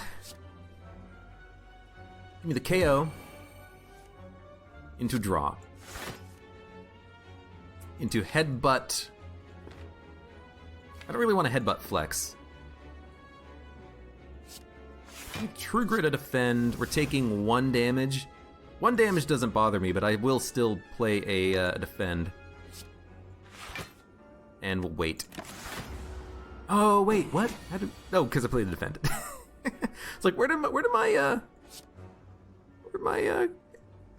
KO into draw. Into headbutt. I don't really want to headbutt flex. True Grit to defend. We're taking 1 damage. 1 damage doesn't bother me, but I will still play a defend. And we'll wait. Oh wait, what? Oh, because I played the defend. It's like where did my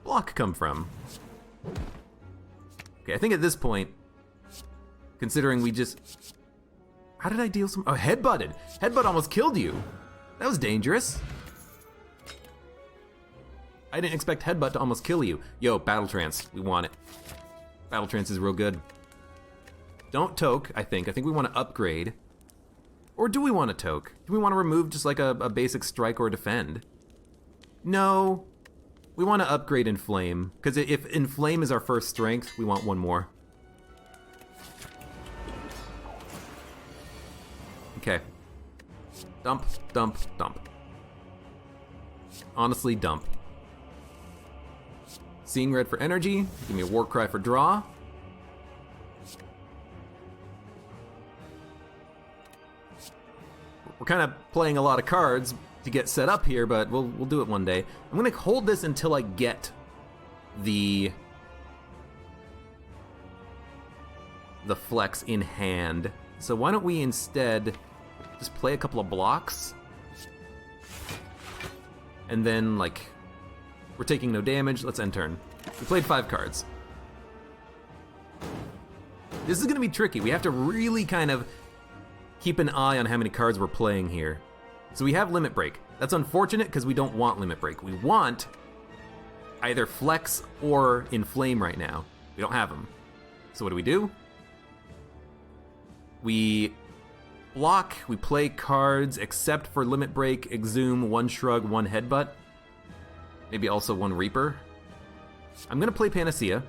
block come from? Okay, I think at this point, considering we just... How did I deal some... Oh, headbutted! Headbutt almost killed you! That was dangerous. I didn't expect headbutt to almost kill you. Yo, Battle Trance, we want it. Battle Trance is real good. Don't toke, I think. I think we want to upgrade. Or do we want to toke? Do we want to remove just like a basic strike or defend? No. We want to upgrade Inflame. Because if Inflame is our first strength, we want 1 more. Okay. Dump, dump, dump. Honestly, dump. Seeing red for energy. Give me a war cry for draw. We're kind of playing a lot of cards to get set up here, but we'll do it one day. I'm gonna hold this until I get the flex in hand. So why don't we instead just play a couple of blocks, and then like we're taking no damage. Let's end turn. We played 5 cards. This is gonna be tricky. We have to really kind of keep an eye on how many cards we're playing here. So we have Limit Break. That's unfortunate because we don't want Limit Break. We want either Flex or Inflame right now. We don't have them. So what do? We block, we play cards except for Limit Break, Exhume, 1 Shrug, 1 Headbutt. Maybe also 1 Reaper. I'm gonna play Panacea.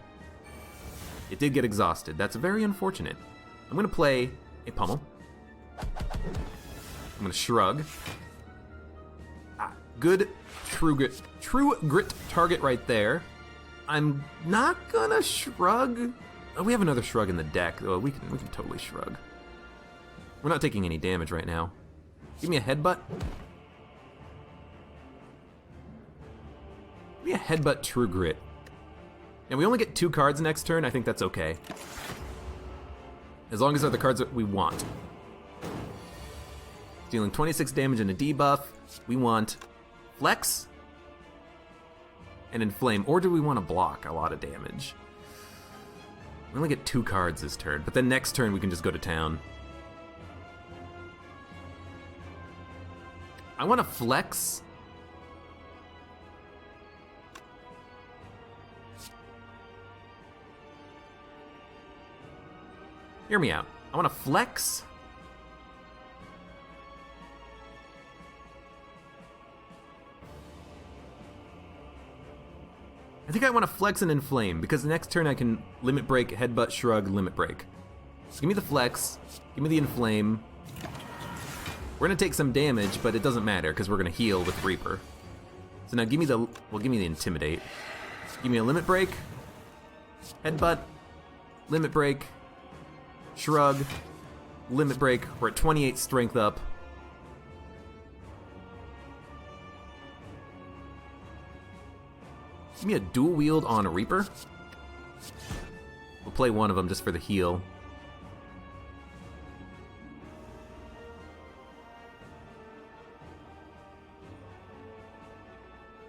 It did get exhausted. That's very unfortunate. I'm gonna play a Pummel. I'm gonna Shrug. Good True Grit target right there. I'm not gonna Shrug. Oh, we have another Shrug in the deck. Oh, we can totally Shrug. We're not taking any damage right now. Give me a Headbutt. Give me a Headbutt True Grit. And we only get 2 cards next turn. I think that's okay. As long as they're the cards that we want. Dealing 26 damage and a debuff. We want Flex and Inflame. Or do we want to block a lot of damage? We only get 2 cards this turn, but then next turn we can just go to town. I want to Flex. Hear me out. I want to flex. I think I want to flex and inflame, because the next turn I can limit break, headbutt, shrug, limit break. So give me the flex, give me the inflame. We're gonna take some damage, but it doesn't matter, because we're gonna heal with Reaper. So now give me the intimidate. Give me a limit break, headbutt, limit break, shrug, limit break. We're at 28 strength up. Give me a dual wield on a Reaper. We'll play one of them just for the heal.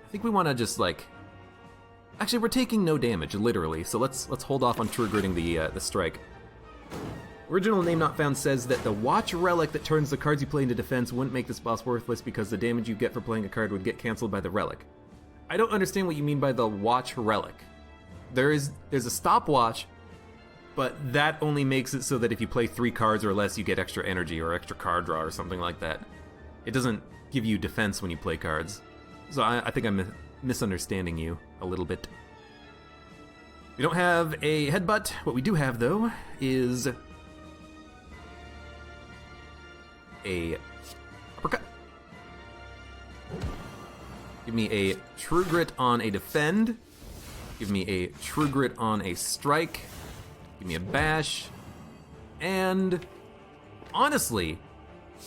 I think we want to just like... Actually, we're taking no damage, literally, so let's hold off on true gritting the strike. Original name not found says that the watch relic that turns the cards you play into defense wouldn't make this boss worthless because the damage you get for playing a card would get cancelled by the relic. I don't understand what you mean by the watch relic. There's a stopwatch, but that only makes it so that if you play 3 cards or less, you get extra energy or extra card draw or something like that. It doesn't give you defense when you play cards. So I think I'm misunderstanding you a little bit. We don't have a headbutt. What we do have, though, is a uppercut. Give me a True Grit on a defend. Give me a True Grit on a strike. Give me a bash. And honestly,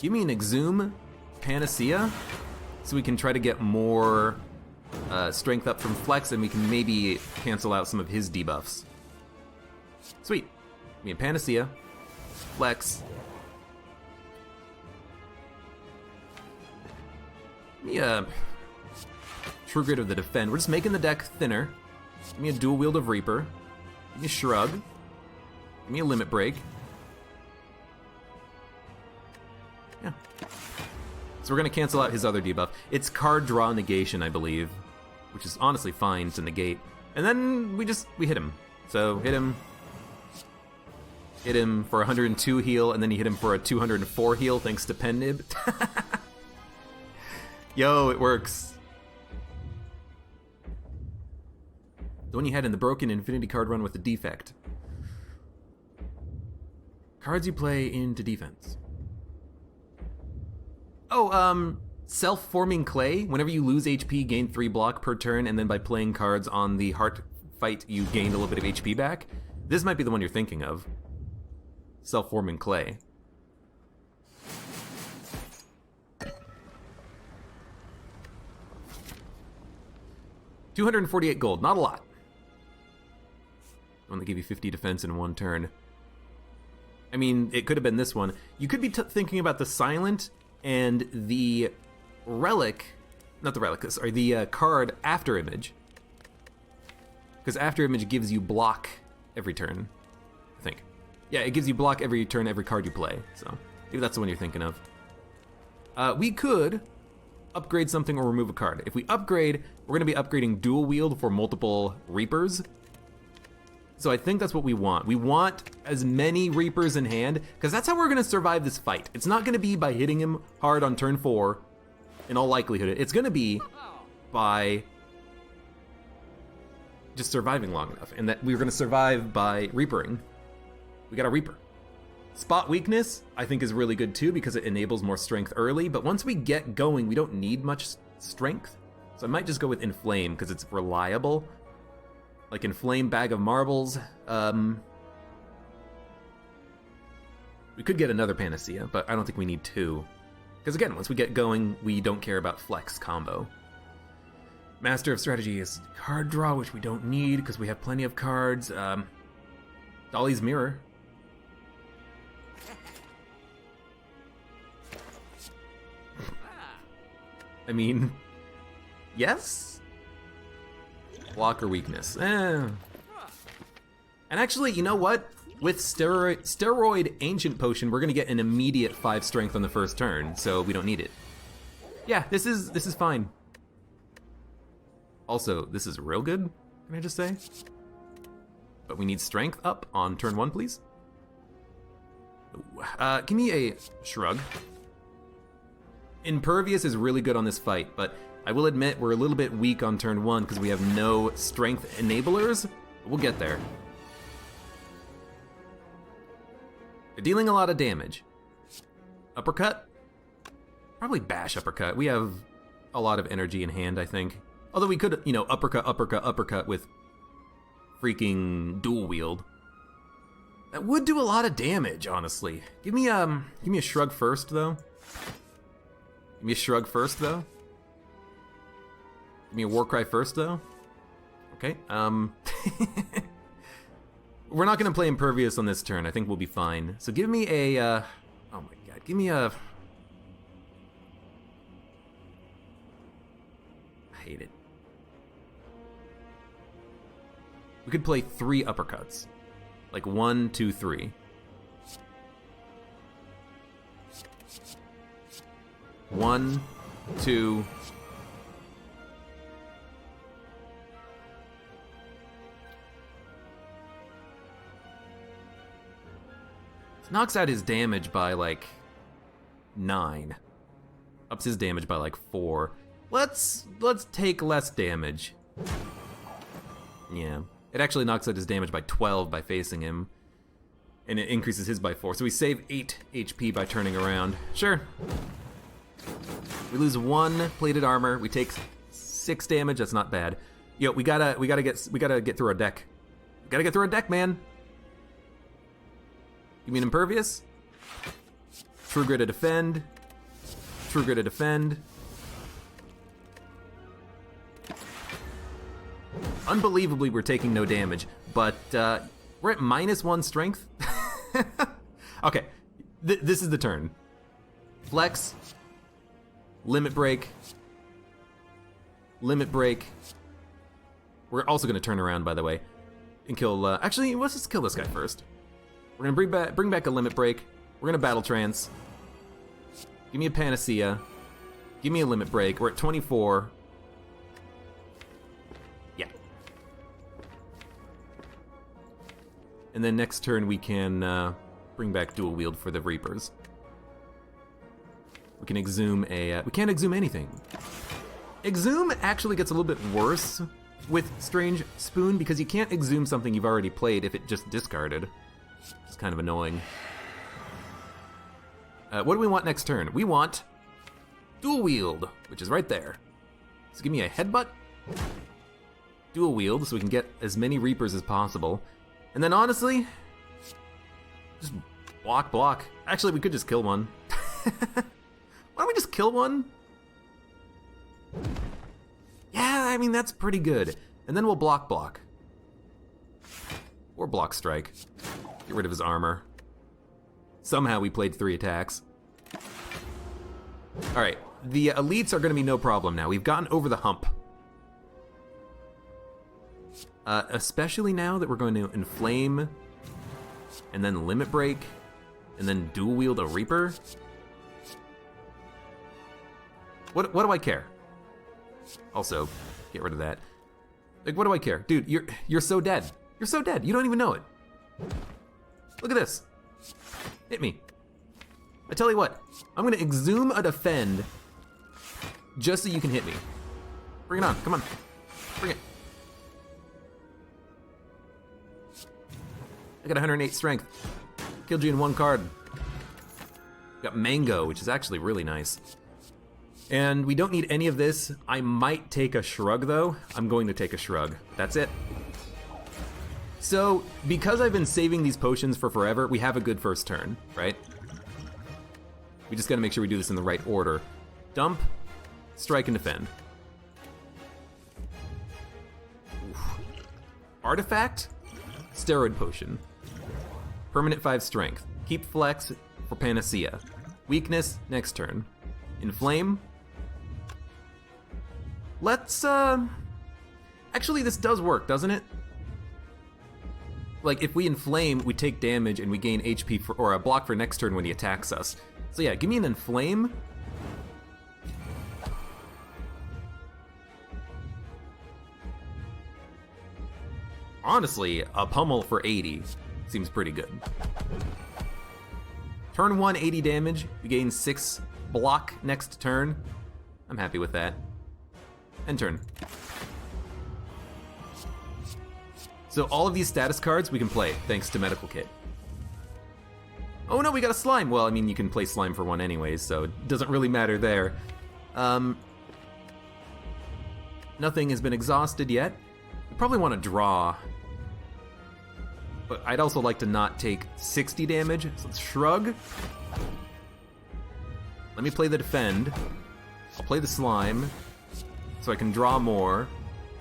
give me an Exhume Panacea so we can try to get more strength up from Flex and we can maybe cancel out some of his debuffs. Sweet. Give me a Panacea. Flex. Give me a True Grit of the defend. We're just making the deck thinner. Give me a dual wield of Reaper. Give me a shrug. Give me a limit break. Yeah. So we're gonna cancel out his other debuff. It's card draw negation, I believe, which is honestly fine to negate. And then we hit him. So hit him for 102 heal, and then he hit him for a 204 heal thanks to Pen Nib. Yo, it works. The one you had in the broken Infinity card run with the defect. Cards you play into defense. Oh, self-forming clay. Whenever you lose HP, gain 3 block per turn, and then by playing cards on the heart fight, you gained a little bit of HP back. This might be the one you're thinking of. Self-forming clay. $248 gold, not a lot. One that gave you 50 defense in 1 turn. I mean, it could have been this one. You could be thinking about the Silent and the Relic, not the Relic, sorry, the card After Image. Because After Image gives you block every turn, I think. Yeah, it gives you block every turn, every card you play. So maybe that's the one you're thinking of. We could upgrade something or remove a card. If we upgrade, we're going to be upgrading Dual Wield for multiple Reapers. So I think that's what we want. We want as many Reapers in hand, because that's how we're going to survive this fight. It's not going to be by hitting him hard on turn 4, in all likelihood. It's going to be by just surviving long enough, and that we're going to survive by Reapering. We got a Reaper. Spot Weakness, I think, is really good too, because it enables more strength early, but once we get going, we don't need much strength. So I might just go with Inflame, because it's reliable. Like Inflame Bag of Marbles. We could get another Panacea, but I don't think we need 2. Because again, once we get going, we don't care about Flex combo. Master of Strategy is card draw, which we don't need because we have plenty of cards. Dolly's Mirror. I mean, yes? Block or weakness. And actually, you know what? With Steroid Ancient Potion, we're gonna get an immediate 5 strength on the first turn, so we don't need it. Yeah, this is fine. Also, this is real good, can I just say? But we need strength up on turn 1, please. Give me a shrug. Impervious is really good on this fight, but I will admit we're a little bit weak on turn 1 because we have no strength enablers. We'll get there. They're dealing a lot of damage. Uppercut? Probably bash uppercut. We have a lot of energy in hand, I think. Although we could, you know, uppercut with freaking dual wield. That would do a lot of damage, honestly. Give me a shrug first, though. Give me a shrug first, though. Give me a war cry first, though. Okay, we're not gonna play Impervious on this turn. I think we'll be fine. So give me a, oh my god, give me a... I hate it. We could play 3 uppercuts. Like 1, 2, 3. 1, 2. Knocks out his damage by like 9. Ups his damage by like 4. Let's take less damage. Yeah. It actually knocks out his damage by 12 by facing him. And it increases his by 4. So we save 8 HP by turning around. Sure. We lose 1 plated armor. We take 6 damage. That's not bad. Yo, we gotta get through our deck. We gotta get through our deck, man. You mean Impervious? True Grit to defend. True Grit to defend. Unbelievably, we're taking no damage, but we're at -1 strength. Okay, this is the turn. Flex. Limit break. Limit break. We're also gonna turn around, by the way, and kill. Actually, let's just kill this guy first. We're gonna bring back a limit break. We're gonna battle trance. Give me a panacea. Give me a limit break. We're at 24. Yeah. And then next turn we can bring back dual wield for the Reapers. We can exhume a. We can't exhume anything. Exhume actually gets a little bit worse with Strange Spoon because you can't exhume something you've already played if it just discarded. It's kind of annoying. What do we want next turn? We want dual wield, which is right there. So give me a headbutt, dual wield, so we can get as many Reapers as possible. And then honestly, just block. Actually, we could just kill one. Why don't we just kill one? Yeah, I mean, that's pretty good. And then we'll block. Or block strike. Get rid of his armor. Somehow we played 3 attacks. Alright, the elites are going to be no problem now. We've gotten over the hump. Especially now that we're going to inflame, and then limit break, and then dual wield a Reaper. What do I care? Also, get rid of that. Like, what do I care? Dude, you're so dead. You're so dead. You don't even know it. Look at this. Hit me. I tell you what, I'm gonna exhume a defend just so you can hit me. Bring it on, come on. Bring it. I got 108 strength. Killed you in 1 card. Got Mango, which is actually really nice. And we don't need any of this. I might take a shrug though. I'm going to take a shrug. That's it. So, because I've been saving these potions for forever, we have a good first turn, right? We just gotta make sure we do this in the right order. Dump, strike, and defend. Oof. Artifact, steroid potion. Permanent 5 strength. Keep flex for panacea. Weakness, next turn. Inflame. Let's, actually, this does work, doesn't it? Like, if we inflame, we take damage and we gain HP for, or a block for next turn when he attacks us. So yeah, give me an inflame. Honestly, a pummel for 80 seems pretty good. Turn 1, 80 damage. We gain 6 block next turn. I'm happy with that. End turn. So all of these status cards we can play, thanks to Medical Kit. Oh no, we got a slime! Well, I mean, you can play slime for 1 anyways, so it doesn't really matter there. Nothing has been exhausted yet. We probably want to draw. But I'd also like to not take 60 damage, so let's shrug. Let me play the defend. I'll play the slime, so I can draw more,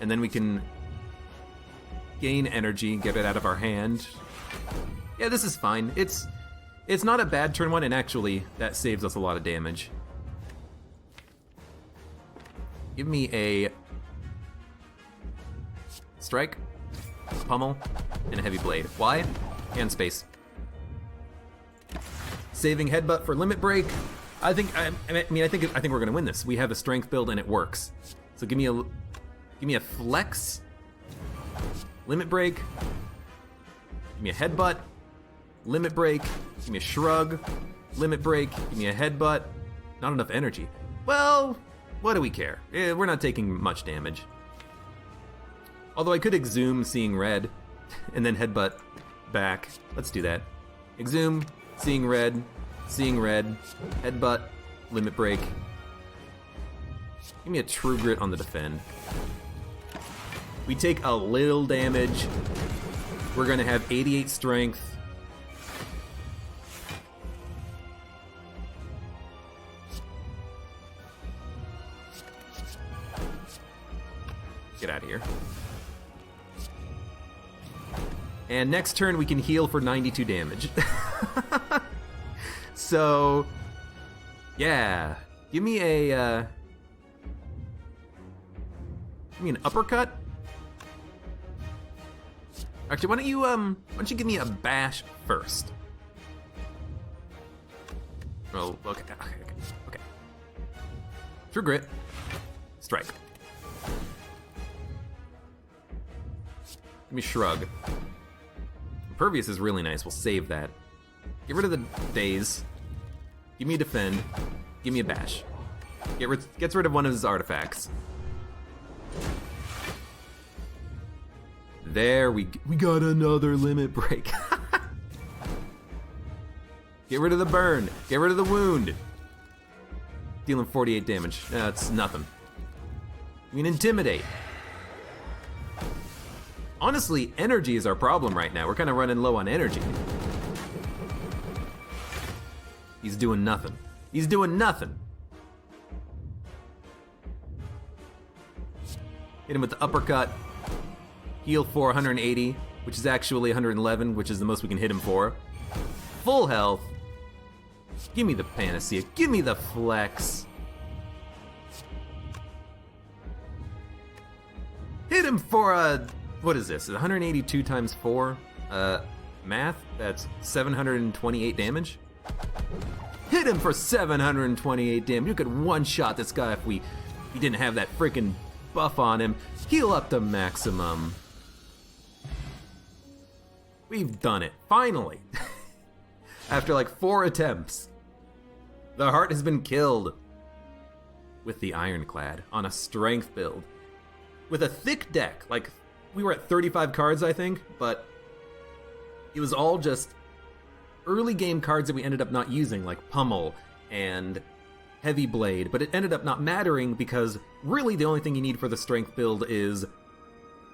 and then we can gain energy and get it out of our hand. Yeah, this is fine. It's not a bad turn 1, and actually, that saves us a lot of damage. Give me a strike, pummel, and a heavy blade. Why? And space. Saving headbutt for limit break. I think we're gonna win this. We have a strength build and it works. So give me a flex, limit break, give me a headbutt, limit break, give me a shrug, limit break, give me a headbutt. Not enough energy. Well, what do we care? We're not taking much damage. Although I could exhume seeing red, and then headbutt back. Let's do that. Exhume, seeing red, headbutt, limit break. Give me a true grit on the defend. We take a little damage. We're gonna have 88 strength. Get out of here. And next turn we can heal for 92 damage. So, yeah. Give me an uppercut? Actually, why don't you give me a bash first? Oh, okay. True grit. Strike. Give me shrug. Impervious is really nice. We'll save that. Get rid of the daze. Give me a defend. Give me a bash. Gets rid of one of his artifacts. There we got another limit break. Get rid of the burn. Get rid of the wound. Dealing 48 damage. That's nothing. I mean, intimidate. Honestly, energy is our problem right now. We're kind of running low on energy. He's doing nothing. He's doing nothing. Hit him with the uppercut. Heal for 180, which is actually 111, which is the most we can hit him for. Full health. Give me the panacea. Give me the flex. Hit him for a... What is this? 182 times 4? Math? That's 728 damage? Hit him for 728 damage. You could one-shot this guy if he didn't have that freaking buff on him. Heal up to maximum. We've done it. Finally. After like 4 attempts. The heart has been killed. With the Ironclad on a strength build. With a thick deck. Like, we were at 35 cards, I think, but it was all just early game cards that we ended up not using, like Pummel and Heavy Blade, but it ended up not mattering because really the only thing you need for the strength build is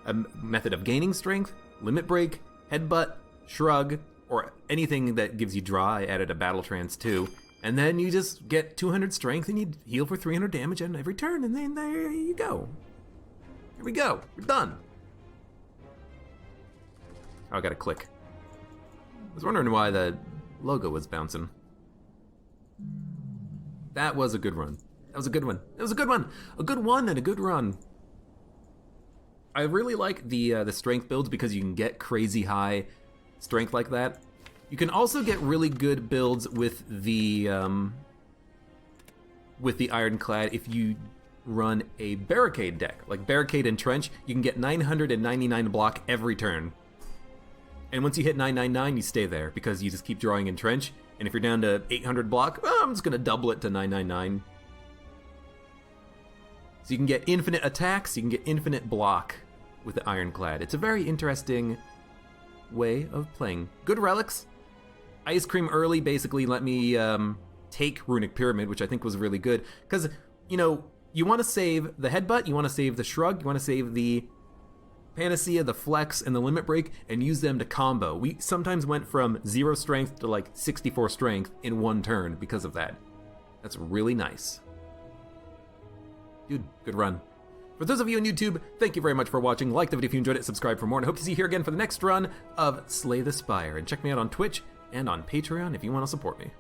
a method of gaining strength, limit break, headbutt, shrug, or anything that gives you draw. I added a battle trance too, and then you just get 200 strength and you heal for 300 damage on every turn, and then there you go. Here we go. We're done. Oh, I gotta click. I was wondering why the logo was bouncing. That was a good run. That was a good one. That was a good one. A good one and a good run. I really like the strength builds because you can get crazy high strength like that. You can also get really good builds with the Ironclad if you run a barricade deck. Like Barricade and Trench, you can get 999 block every turn. And once you hit 999, you stay there because you just keep drawing in Trench, And if you're down to 800 block, well, I'm just going to double it to 999. So you can get infinite attacks, you can get infinite block with the Ironclad. It's a very interesting way of playing. Good relics. Ice Cream early basically let me take Runic Pyramid, which I think was really good. Because, you know, you want to save the Headbutt, you want to save the Shrug, you want to save the Panacea, the Flex, and the Limit Break, and use them to combo. We sometimes went from 0 strength to like 64 strength in one turn because of that. That's really nice. Dude, good run. For those of you on YouTube, thank you very much for watching. Like the video if you enjoyed it, subscribe for more, and I hope to see you here again for the next run of Slay the Spire. And check me out on Twitch and on Patreon if you want to support me.